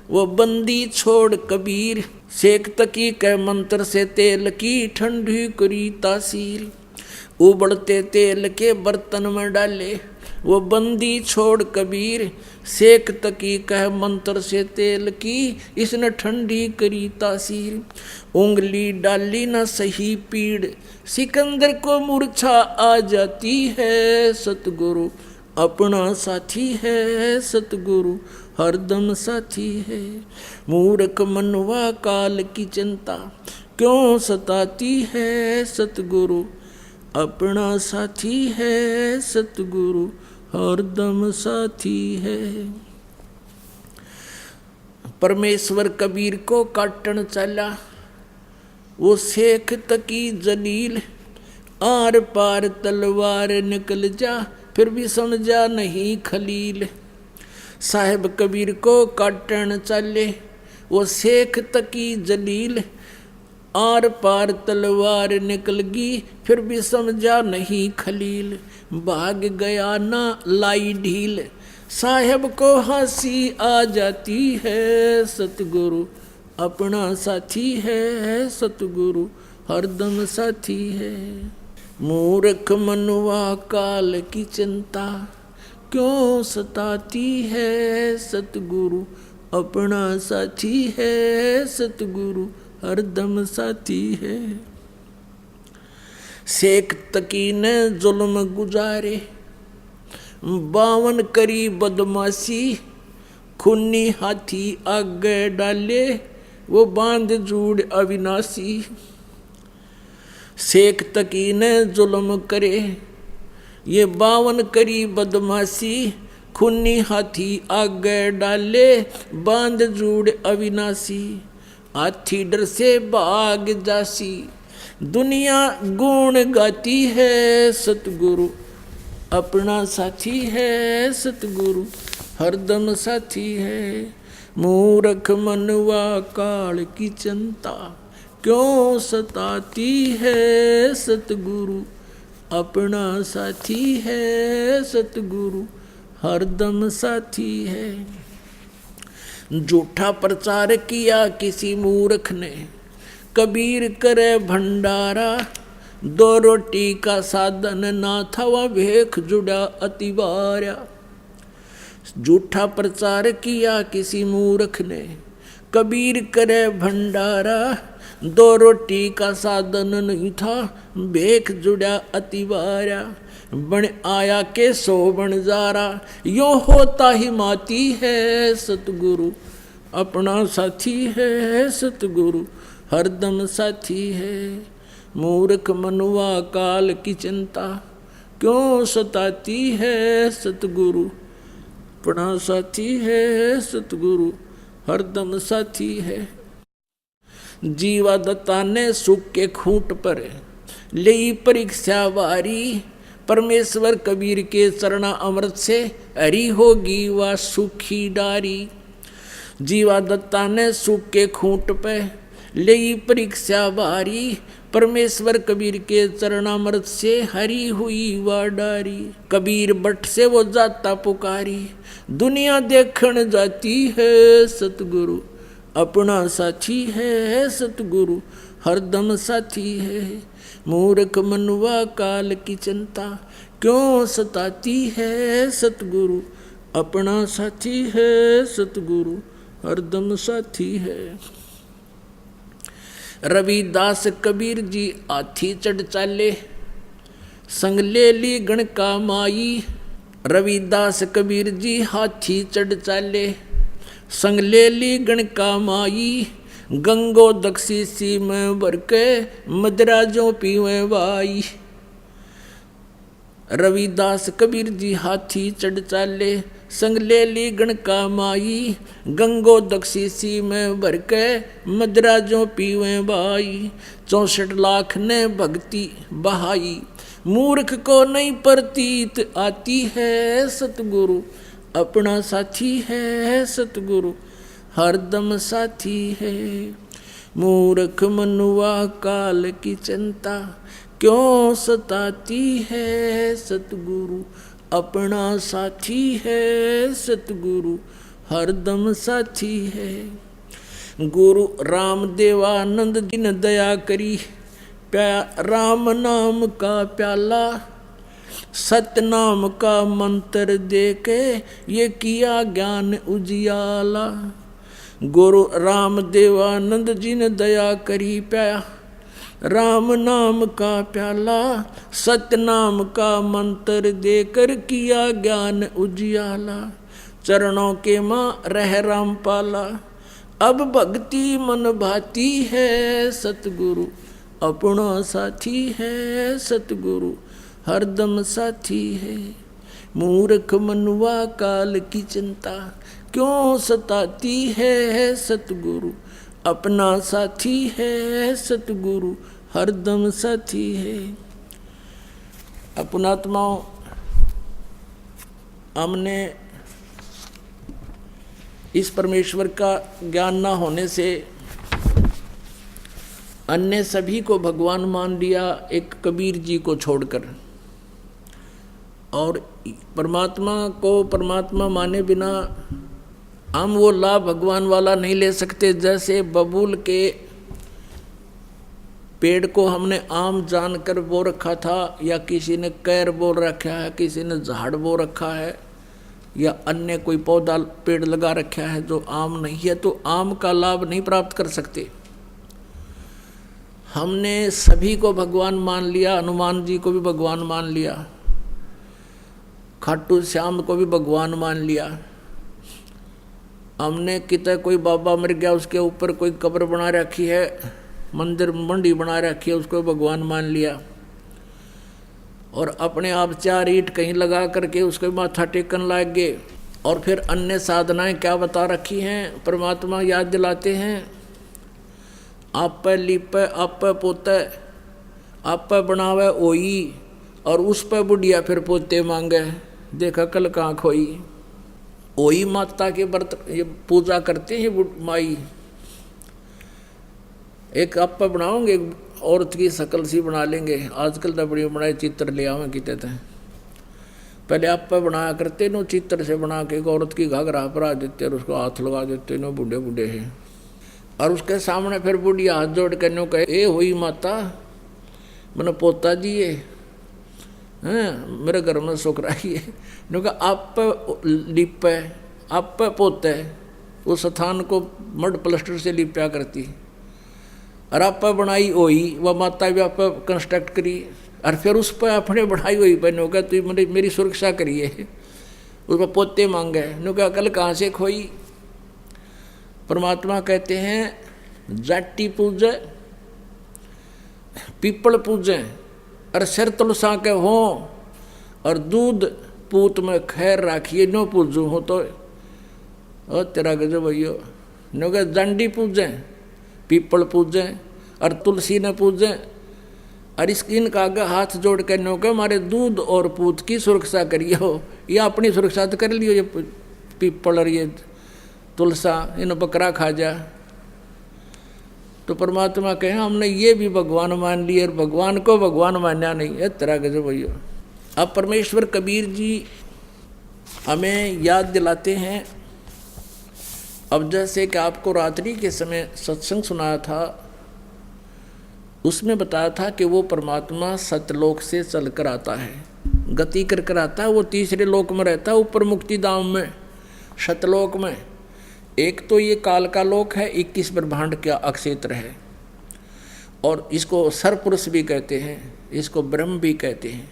वो बंदी छोड़ कबीर। सेक तकी के मंत्र से तेल की ठंडी करी तासीर। उबलते तेल के बर्तन में डाले, वो बंदी छोड़ कबीर। सेक तकी कह मंत्र से तेल की, इसने ठंडी करी तासीर। उंगली डाली न सही पीड़, सिकंदर को मूर्छा आ जाती है, सतगुरु अपना साथी है, सतगुरु हरदम साथी है। मूर्ख मनवा काल की चिंता, क्यों सताती है, सतगुरु अपना साथी है, सतगुरु हरदम साथी है। परमेश्वर कबीर को काटन चला, वो शेख तकी जलील। आर पार तलवार निकल जा, फिर भी समझा नहीं खलील। साहेब कबीर को काटन चले, वो शेख तकी जलील। आर पार तलवार निकलगी, फिर भी समझा नहीं खलील, भाग गया ना लाई ढील, साहेब को हंसी आ जाती है, सतगुरु अपना साथी है, सतगुरु हरदम साथी है। मूर्ख मनुआ काल की चिंता क्यों सताती है, सतगुरु अपना साथी है, सतगुरु हरदम साथी है। शेख तकी ने जुल्म गुजारे, 52 करी बदमाशी, खूनी हाथी आगे डाले, वो बांध जूड़ अविनाशी। शेख तकी ने जुल्म करे, ये 52 करी बदमाशी, खूनी हाथी आगे डाले, बांध जूड़ अविनाशी। हाथी डर से भाग जासी, दुनिया गुण गाती है, सतगुरु अपना साथी है, सतगुरु हरदम साथी है। मूर्ख मनवा काल की चिंता क्यों सताती है, सतगुरु अपना साथी है, सतगुरु हरदम साथी है। झूठा प्रचार किया किसी मूर्ख ने, कबीर करे भंडारा, 2 रोटी का साधन ना था, वह भेख जुड़ा अतिवार्या। झूठा प्रचार किया किसी मूर्ख ने, कबीर करे भंडारा, 2 रोटी का साधन नहीं था, भेख जुड़ा अतिवार्या। बन आया के 100 बन जारा, यो होता ही माती है, सतगुरु अपना साथी है, सतगुरु हरदम साथी है। मूर्ख मनुआ काल की चिंता क्यों सताती है, सतगुरु अपना साथी है, सतगुरु हरदम साथी है। जीवा दत्ता ने सुख के खूंट पर ली परीक्षा वारी, परमेश्वर कबीर के चरणा अमृत से हरी होगी वह सुखी डारी। जीवा दत्ता ने सुख के खूंट पे ले परीक्षा बारी, परमेश्वर कबीर के चरणामृत से हरी हुई वह डारी। कबीर बट से वो जाता पुकारी, दुनिया देखण जाती है, सतगुरु अपना साथी है, सतगुरु हरदम साथी है। मूर्ख मनुआ काल की चिंता क्यों सताती है, सतगुरु अपना साथी है, सतगुरु हरदम साथी है। रविदास कबीर जी हाथी चढ़ चाले, संग ले ली गण का माई। रविदास कबीर जी हाथी चढ़ चाले, संग ले ली गण का माई। गंगो दक्षी सी में भर के मदराजों पीवे वाई। रविदास कबीर जी हाथी चढ़ चाले, संग ले ली गण का माई। गंगो दक्षी सी में भर के मदराजों पीवे बाई। 64 लाख ने भक्ति बहाई, मूर्ख को नहीं प्रतीत आती है, सतगुरु अपना साथी है, सतगुरु हरदम साथी है। मूर्ख मनुआ काल की चिंता क्यों सताती है, सतगुरु अपना साथी है, सतगुरु हरदम साथी है। गुरु रामदेवानंद जी ने दया करी, राम नाम का प्याला, सतनाम का मंत्र देके ये किया ज्ञान उजियाला। गुरु रामदेवानंद जी ने दया करी, पाया राम नाम का प्याला, सतनाम का मंत्र देकर किया ज्ञान उजियाला। चरणों के माँ रह रामपाला, अब भक्ति मन भाती है, सतगुरु अपना साथी है, सतगुरु हरदम साथी है। मूर्ख मनुआ काल की चिंता क्यों सताती है, सतगुरु अपना साथी है, सतगुरु हरदम साथी है। अपनात्माओं, हमने इस परमेश्वर का ज्ञान न होने से अन्य सभी को भगवान मान लिया एक कबीर जी को छोड़कर, और परमात्मा को परमात्मा माने बिना हम वो लाभ भगवान वाला नहीं ले सकते। जैसे बबूल के पेड़ को हमने आम जानकर बो रखा था, या किसी ने कैर बोल रखा है, किसी ने झाड़ बो रखा है, या अन्य कोई पौधा पेड़ लगा रखा है जो आम नहीं है, तो आम का लाभ नहीं प्राप्त कर सकते। हमने सभी को भगवान मान लिया, हनुमान जी को भी भगवान मान लिया, खाटू श्याम को भी भगवान मान लिया। हमने कितना कोई बाबा मर गया उसके ऊपर कोई कब्र बना रखी है, मंदिर मंडी बना रखी है, उसको भगवान मान लिया, और अपने आप 4 ईंट कहीं लगा करके उसको माथा टेकन लग गए। और फिर अन्य साधनाएं क्या बता रखी हैं, परमात्मा याद दिलाते हैं, आप पे लीपे आप पे पोते आप पे बनावे ओई, और उस पे बुढ़िया फिर पोते मांगे, देखा कल कहाँ खोई। ओई माता के व्रत ये पूजा करते हैं माई, एक आप पे बनाओगे, औरत की शकल सी बना लेंगे, आजकल तो बड़ी बनाए चित्र ले आवे कहते थे, पहले आप पे बनाया करते नो, चित्र से बना के एक औरत की घाघरा परा देते और उसको हाथ लगा देते नो, बूढ़े बूढ़े हैं, और उसके सामने फिर बुढ़िया हाथ जोड़ कर नो कहे, ए हुई माता मैंने पोता जी ये हैं मेरे घर में सुख रही है, नो कहा आप पे लिपे आप पे पोते, उस स्थान को मड प्लास्टर से लिपया करती, और आप पे बनाई हुई वह माता भी आप पे कंस्ट्रक्ट करी, और फिर उस पर अपने बढ़ाई हुई पे नो कहा तू मेरी सुरक्षा करिए, उस पर पोते मांगे, नो कहा कल कहाँ से खोई। परमात्मा कहते हैं जाटी पूजे पीपल पूजे और सिर तुलसा के हो, और दूध पूत में खैर राखिए नो पूजू हो, तो ओ तेरा गजब भैया, नो कहा दंडी पूजे पीपल पूजे और तुलसी ने पूजे, और इनका आगे हाथ जोड़ कर नो के हमारे दूध और पूत की सुरक्षा करिए हो, या अपनी सुरक्षा तो कर लियो, ये पीपल और ये तुलसा इन बकरा खा जा। तो परमात्मा कहे हमने ये भी भगवान मान लिए और भगवान को भगवान मानना नहीं है, तरह के जो भैया। अब परमेश्वर कबीर जी हमें याद दिलाते हैं, अब जैसे कि आपको रात्रि के समय सत्संग सुनाया था, उसमें बताया था कि वो परमात्मा सतलोक से चलकर आता है, गति कर आता है, वो तीसरे लोक में रहता है, ऊपर मुक्ति धाम में सतलोक में। एक तो ये काल का लोक है, 21 ब्रह्मांड का अक्षेत्र है, और इसको सरपुरुष भी कहते हैं, इसको ब्रह्म भी कहते हैं,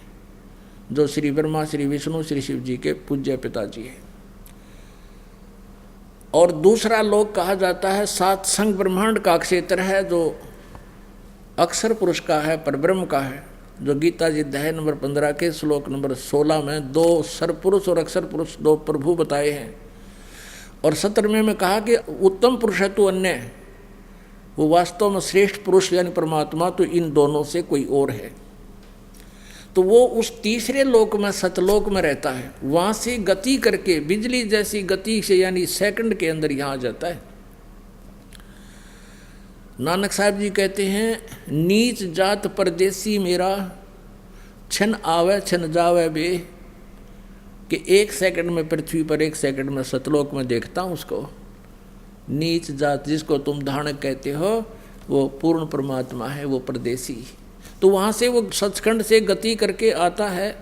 जो श्री ब्रह्मा श्री विष्णु श्री शिव जी के पूज्य पिताजी हैं। और दूसरा लोक कहा जाता है सात संग ब्रह्मांड का क्षेत्र है, जो अक्षर पुरुष का है, परब्रह्म का है, जो गीता जी अध्याय नंबर 15 के श्लोक नंबर 16 में 2 सरपुरुष और अक्षर पुरुष 2 प्रभु बताए हैं। और 17वें में कहा कि उत्तम पुरुष है तो अन्य, वो वास्तव में श्रेष्ठ पुरुष यानी परमात्मा तो इन दोनों से कोई और है। तो वो उस तीसरे लोक में सतलोक में रहता है, वहाँ से गति करके बिजली जैसी गति से यानी सेकंड के अंदर यहाँ आ जाता है। नानक साहब जी कहते हैं नीच जात परदेसी मेरा, छन आवे छन जावे बे, कि 1 सेकंड में पृथ्वी पर 1 सेकंड में सतलोक में देखता हूँ उसको। नीच जात जिसको तुम धानक कहते हो वो पूर्ण परमात्मा है, वो परदेसी। तो वहाँ से वो सचखंड से गति करके आता है,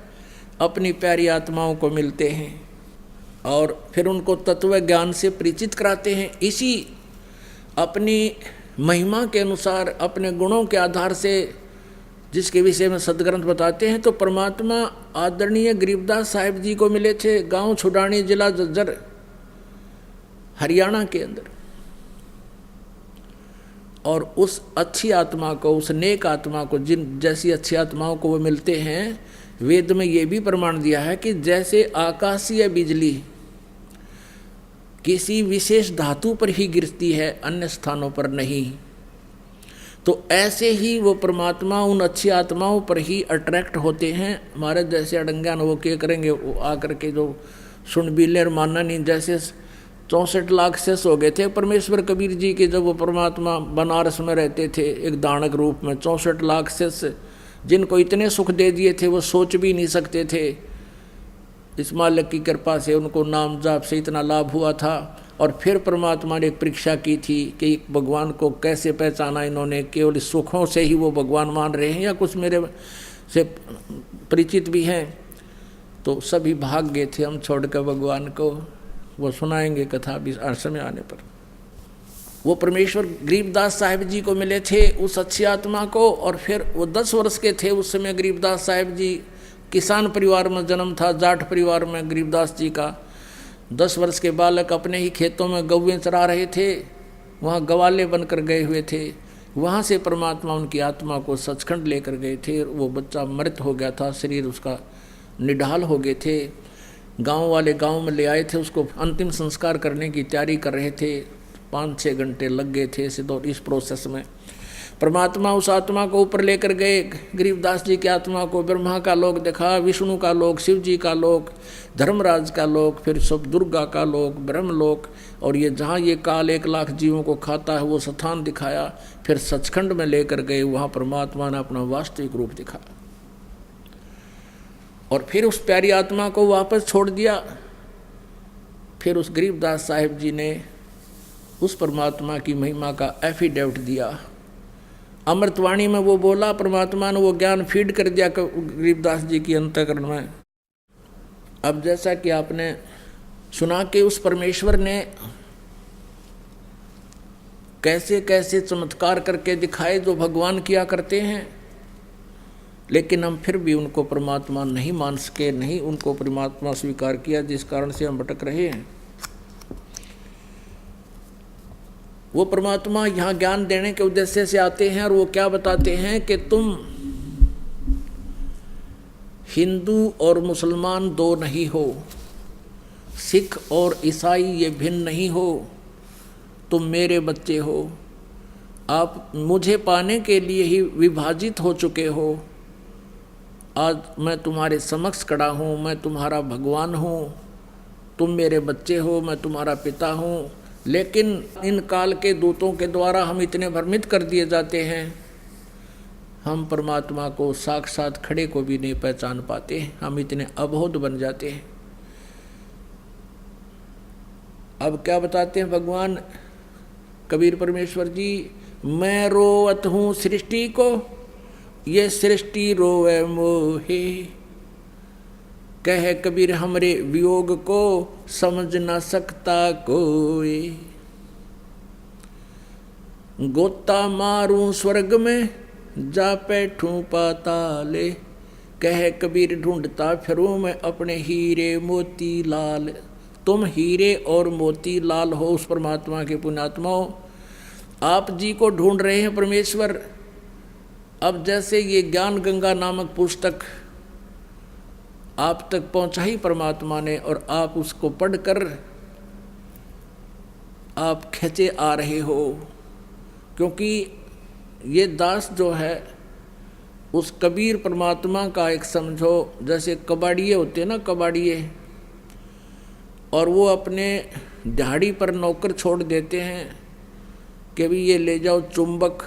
अपनी प्यारी आत्माओं को मिलते हैं और फिर उनको तत्व ज्ञान से परिचित कराते हैं। इसी अपनी महिमा के अनुसार अपने गुणों के आधार से जिसके विषय में सदग्रंथ बताते हैं, तो परमात्मा आदरणीय गरीबदास साहिब जी को मिले थे, गांव छुडानी जिला जज्जर हरियाणा के अंदर। और उस अच्छी आत्मा को, उस नेक आत्मा को, जिन जैसी अच्छी आत्माओं को वो मिलते हैं, वेद में ये भी प्रमाण दिया है कि जैसे आकाशीय बिजली किसी विशेष धातु पर ही गिरती है, अन्य स्थानों पर नहीं, तो ऐसे ही वो परमात्मा उन अच्छी आत्माओं पर ही अट्रैक्ट होते हैं। हमारे जैसे अड़ंगान वो क्या करेंगे, वो आकर के जो सुन बिले और मानना नहीं, जैसे 64 लाख शिष्य हो गए थे परमेश्वर कबीर जी के। जब वो परमात्मा बनारस में रहते थे एक दानक रूप में, 64 लाख शिष्य जिनको इतने सुख दे दिए थे वो सोच भी नहीं सकते थे। इस मालिक की कृपा से उनको नाम जाप से इतना लाभ हुआ था। और फिर परमात्मा ने एक परीक्षा की थी कि भगवान को कैसे पहचाना इन्होंने, केवल सुखों से ही वो भगवान मान रहे हैं या कुछ मेरे से परिचित भी हैं। तो सभी भाग गए थे हम छोड़कर भगवान को। वो सुनाएंगे कथा भी समय आने पर। वो परमेश्वर गरीबदास साहिब जी को मिले थे, उस अच्छी आत्मा को। और फिर वो 10 वर्ष के थे उस समय। गरीबदास साहिब जी किसान परिवार में जन्म था, जाट परिवार में गरीबदास जी का। 10 वर्ष के बालक अपने ही खेतों में गौवें चरा रहे थे, वहाँ गवाले बनकर गए हुए थे। वहाँ से परमात्मा उनकी आत्मा को सचखंड लेकर गए थे। वो बच्चा मृत हो गया था, शरीर उसका निढाल हो गए थे। गांव वाले गांव में ले आए थे, उसको अंतिम संस्कार करने की तैयारी कर रहे थे। 5-6 घंटे लग गए थे इस प्रोसेस में। परमात्मा उस आत्मा को ऊपर लेकर गए, गरीबदास जी की आत्मा को। ब्रह्मा का लोक दिखा, विष्णु का लोक, शिव जी का लोक, धर्मराज का लोक, फिर सब दुर्गा का लोक, ब्रह्मलोक। और ये जहाँ ये काल 1 लाख जीवों को खाता है वो स्थान दिखाया। फिर सचखंड में लेकर गए, वहाँ परमात्मा ने अपना वास्तविक रूप दिखाया। और फिर उस प्यारी आत्मा को वापस छोड़ दिया। फिर उस गरीबदास साहिब जी ने उस परमात्मा की महिमा का एफिडेविट दिया। अमृतवाणी में वो बोला, परमात्मा ने वो ज्ञान फीड कर दिया गरीबदास जी की अंतःकरण में। अब जैसा कि आपने सुना कि उस परमेश्वर ने कैसे कैसे चमत्कार करके दिखाए जो भगवान किया करते हैं, लेकिन हम फिर भी उनको परमात्मा नहीं मान सके, नहीं उनको परमात्मा स्वीकार किया, जिस कारण से हम भटक रहे हैं। वो परमात्मा यहाँ ज्ञान देने के उद्देश्य से आते हैं और वो क्या बताते हैं कि तुम हिंदू और मुसलमान दो नहीं हो, सिख और ईसाई ये भिन्न नहीं हो, तुम मेरे बच्चे हो। आप मुझे पाने के लिए ही विभाजित हो चुके हो। आज मैं तुम्हारे समक्ष खड़ा हूँ, मैं तुम्हारा भगवान हूँ, तुम मेरे बच्चे हो, मैं तुम्हारा पिता हूँ। लेकिन इन काल के दूतों के द्वारा हम इतने भ्रमित कर दिए जाते हैं, हम परमात्मा को साक्षात खड़े को भी नहीं पहचान पाते, हम इतने अबोध बन जाते हैं। अब क्या बताते हैं भगवान कबीर परमेश्वर जी, मैं रोवत हूँ सृष्टि को, ये सृष्टि रोवे मोहे। कह कबीर हमरे वियोग को, समझ न सकता कोई। गोता मारूं स्वर्ग में, जा बैठूं पाताले। कह कबीर ढूंढता फिरूं मैं अपने हीरे मोती लाल। तुम हीरे और मोती लाल हो उस परमात्मा के पुण्यात्माओं। आप जी को ढूंढ रहे हैं परमेश्वर। अब जैसे ये ज्ञान गंगा नामक पुस्तक आप तक पहुंचाई परमात्मा ने, और आप उसको पढ़कर आप खींचे आ रहे हो, क्योंकि ये दास जो है उस कबीर परमात्मा का एक समझो जैसे कबाड़िए होते हैं ना, कबाड़िए, और वो अपने दिहाड़ी पर नौकर छोड़ देते हैं कि भी ये ले जाओ चुंबक।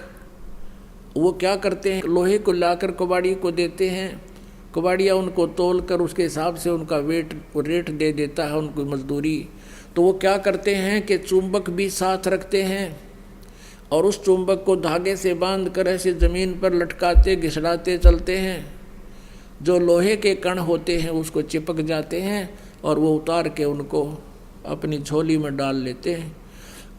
वो क्या करते हैं, लोहे को लाकर कबाड़ी को देते हैं, कबाड़िया उनको तोल कर उसके हिसाब से उनका रेट दे देता है उनको मजदूरी। तो वो क्या करते हैं कि चुंबक भी साथ रखते हैं और उस चुंबक को धागे से बांध कर ऐसे ज़मीन पर लटकाते घिसड़ाते चलते हैं। जो लोहे के कण होते हैं उसको चिपक जाते हैं और वो उतार के उनको अपनी झोली में डाल लेते हैं,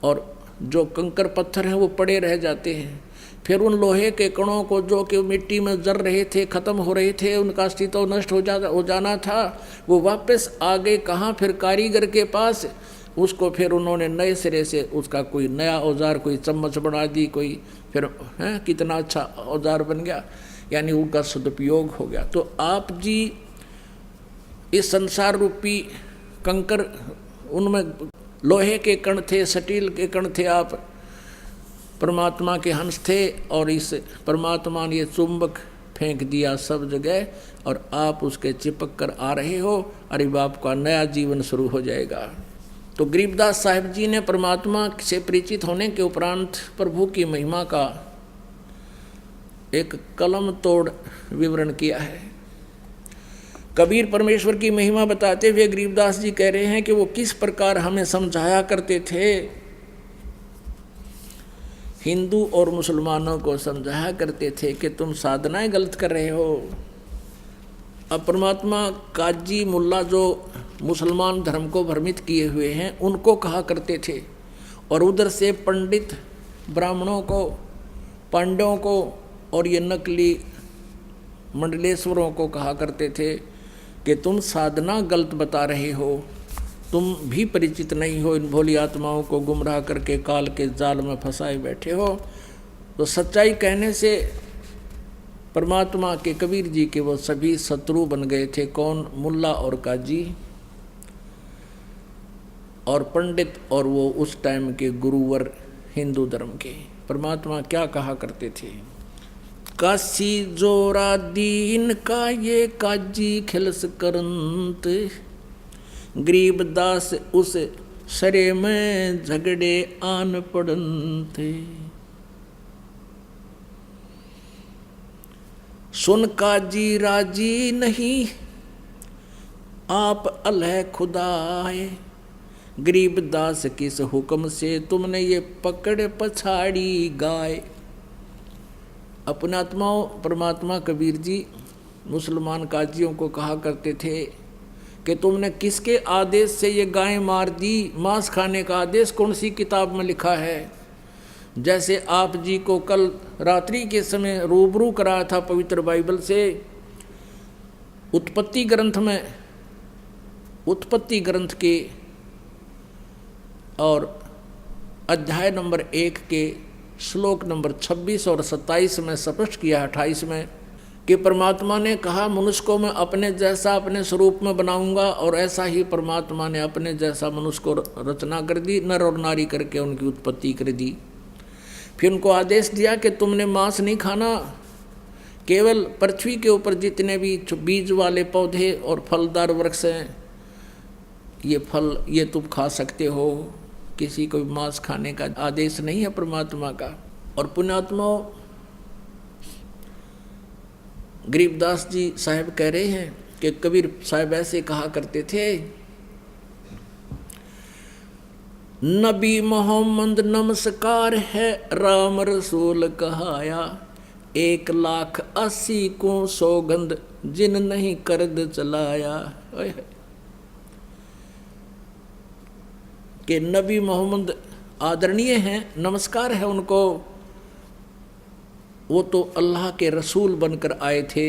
और जो कंकर पत्थर हैं वो पड़े रह जाते हैं। फिर उन लोहे के कणों को जो कि मिट्टी में जर रहे थे, ख़त्म हो रहे थे, उनका अस्तित्व नष्ट हो जाना था, वो वापस आ गए कहाँ, फिर कारीगर के पास। उसको फिर उन्होंने नए सिरे से उसका कोई नया औजार, कोई चम्मच बना दी, कोई फिर कितना अच्छा औजार बन गया, यानी उनका सदुपयोग हो गया। तो आप जी इस संसार रूपी कंकर, उनमें लोहे के कण थे, स्टील के कण थे, आप परमात्मा के हंस थे, और इस परमात्मा ने ये चुंबक फेंक दिया सब जगह, और आप उसके चिपक कर आ रहे हो। अरे बाप का नया जीवन शुरू हो जाएगा। तो गरीबदास साहिब जी ने परमात्मा से परिचित होने के उपरांत प्रभु की महिमा का एक कलम तोड़ विवरण किया है। कबीर परमेश्वर की महिमा बताते हुए गरीबदास जी कह रहे हैं कि वो किस प्रकार हमें समझाया करते थे, हिंदू और मुसलमानों को समझाया करते थे कि तुम साधनाएं गलत कर रहे हो। अब परमात्मा काजी मुल्ला जो मुसलमान धर्म को भ्रमित किए हुए हैं उनको कहा करते थे, और उधर से पंडित ब्राह्मणों को, पांडवों को और ये नकली मंडलेश्वरों को कहा करते थे कि तुम साधना गलत बता रहे हो, तुम भी परिचित नहीं हो, इन भोली आत्माओं को गुमराह करके काल के जाल में फंसाए बैठे हो। तो सच्चाई कहने से परमात्मा के कबीर जी के वो सभी शत्रु बन गए थे। कौन? मुल्ला और काजी और पंडित, और वो उस टाइम के गुरुवर हिंदू धर्म के। परमात्मा क्या कहा करते थे? काशी जोरा दीन का ये काजी खिलस करंत, गरीबदास उस सरे में झगड़े आन पड़ंत। सुन काजी राजी नहीं आप अलह खुदाए, गरीबदास किस हुक्म से तुमने ये पकड़ पछाड़ी गाय। अपने आत्माओं परमात्मा कबीर जी मुसलमान काजियों को कहा करते थे कि तुमने किसके आदेश से ये गाय मार दी? मांस खाने का आदेश कौन सी किताब में लिखा है? जैसे आप जी को कल रात्रि के समय रूबरू कराया था पवित्र बाइबल से, उत्पत्ति ग्रंथ में, उत्पत्ति ग्रंथ के और अध्याय नंबर 1 के श्लोक नंबर 26 और 27 में स्पष्ट किया, 28 में, कि परमात्मा ने कहा मनुष्य को मैं अपने जैसा अपने स्वरूप में बनाऊंगा, और ऐसा ही परमात्मा ने अपने जैसा मनुष्य को रचना कर दी, नर और नारी करके उनकी उत्पत्ति कर दी। फिर उनको आदेश दिया कि तुमने मांस नहीं खाना, केवल पृथ्वी के ऊपर जितने भी बीज वाले पौधे और फलदार वृक्ष हैं ये फल ये तुम खा सकते हो, किसी को भी मांस खाने का आदेश नहीं है परमात्मा का। और पुण्यात्माओं गरीबदास जी साहब कह रहे हैं कि कबीर साहब ऐसे कहा करते थे, नबी मोहम्मद नमस्कार है राम रसूल कहाया, 1,80,000 को सौगंध जिन नहीं कर्द चलाया। कि नबी मोहम्मद आदरणीय हैं, नमस्कार है उनको, वो तो अल्लाह के रसूल बनकर आए थे,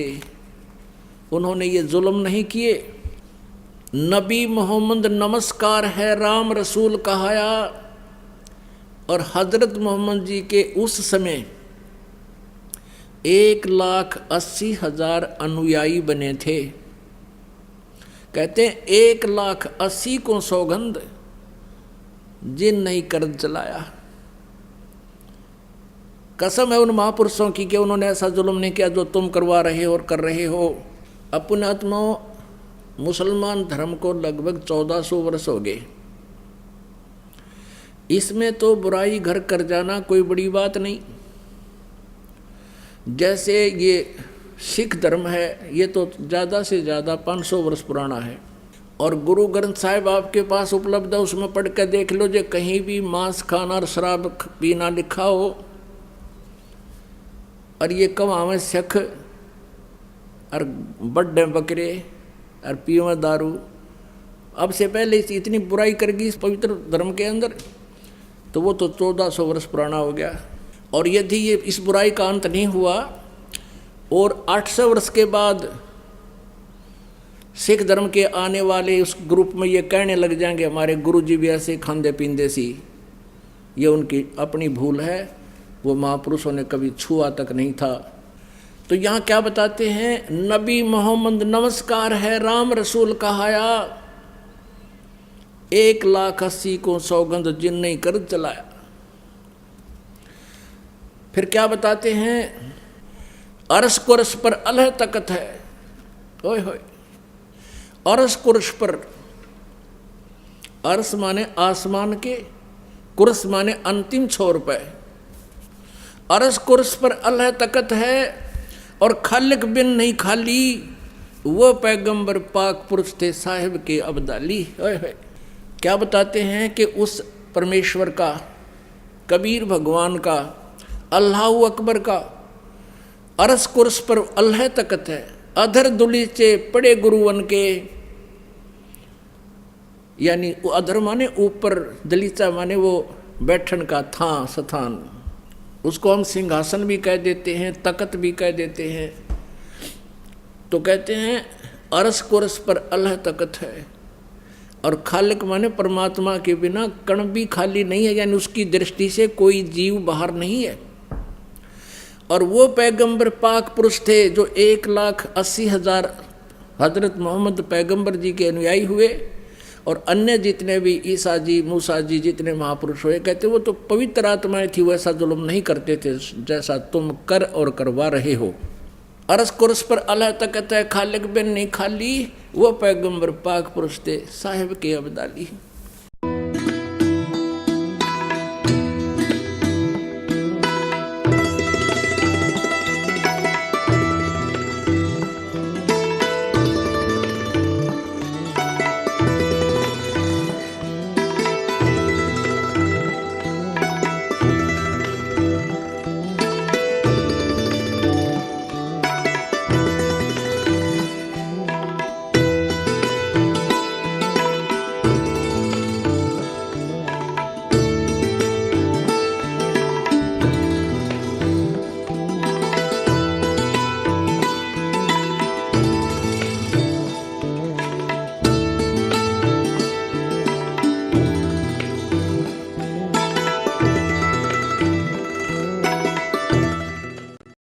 उन्होंने ये जुल्म नहीं किए। नबी मोहम्मद नमस्कार है राम रसूल कहाया, और हजरत मोहम्मद जी के उस समय 1,80,000 अनुयायी बने थे। कहते हैं 1,80,000 को सौगंध जिन नहीं कर्ज चलाया। कसम है उन महापुरुषों की कि उन्होंने ऐसा जुल्म नहीं किया जो तुम करवा रहे हो और कर रहे हो। अपने आत्माओं मुसलमान धर्म को लगभग 1400 वर्ष हो गए, इसमें तो बुराई घर कर जाना कोई बड़ी बात नहीं। जैसे ये सिख धर्म है, ये तो ज़्यादा से ज़्यादा 500 वर्ष पुराना है, और गुरु ग्रंथ साहिब आपके पास उपलब्ध है, उसमें पढ़ कर देख लो, जो कहीं भी मांस खाना और शराब पीना लिखा हो, और ये कमावे सिख और बड्डे बकरे और पीवे दारू। अब से पहले इतनी बुराई करेगी इस पवित्र धर्म के अंदर, तो वो तो 1400 वर्ष पुराना हो गया। और यदि ये इस बुराई का अंत नहीं हुआ और 800 वर्ष के बाद सिख धर्म के आने वाले उस ग्रुप में ये कहने लग जाएंगे हमारे गुरु जी भी ऐसे खांदे पींदे सी, ये उनकी अपनी भूल है, वो महापुरुषों ने कभी छुआ तक नहीं था। तो यहाँ क्या बताते हैं, नबी मोहम्मद नमस्कार है राम रसूल कहाया, 1,80,000 को सौगंध जिन नहीं कर चलाया। फिर क्या बताते हैं, अरस कुरस पर अलह तकत है, ओए होए, अरस कुरस पर अर्श माने आसमान के, कुर्स माने अंतिम छोर पे। अर्श कुर्स पर अल्लाह तकत है और खालिक बिन नहीं खाली, वो पैगंबर पाक पुरुष थे साहिब के अब्दाली। क्या बताते हैं कि उस परमेश्वर का, कबीर भगवान का, अल्लाह अकबर का अर्श कुर्स पर अल्लाह तकत है। अधर दुलीचे पड़े गुरुवन के, यानी अधर माने ऊपर, दलीचा माने वो बैठन का था स्थान, उसको हम सिंहासन भी कह देते हैं, तकत भी कह देते हैं। तो कहते हैं अर्श कुर्स पर अल्लाह तकत है और खालिक माने परमात्मा के बिना कण भी खाली नहीं है, यानी उसकी दृष्टि से कोई जीव बाहर नहीं है। और वो पैगंबर पाक पुरुष थे जो 1,80,000 हजरत मोहम्मद पैगंबर जी के अनुयायी हुए और अन्य जितने भी ईसा जी, मूसा जी, जितने महापुरुष हुए, कहते वो तो पवित्र आत्माएं थी, वैसा जुल्म नहीं करते थे जैसा तुम कर और करवा रहे हो। अर्श कुर्स पर अल्लाह तकत है, खालिक बिन नहीं खाली, वो पैगंबर पाक पुरुष थे साहिब के अब्दाली।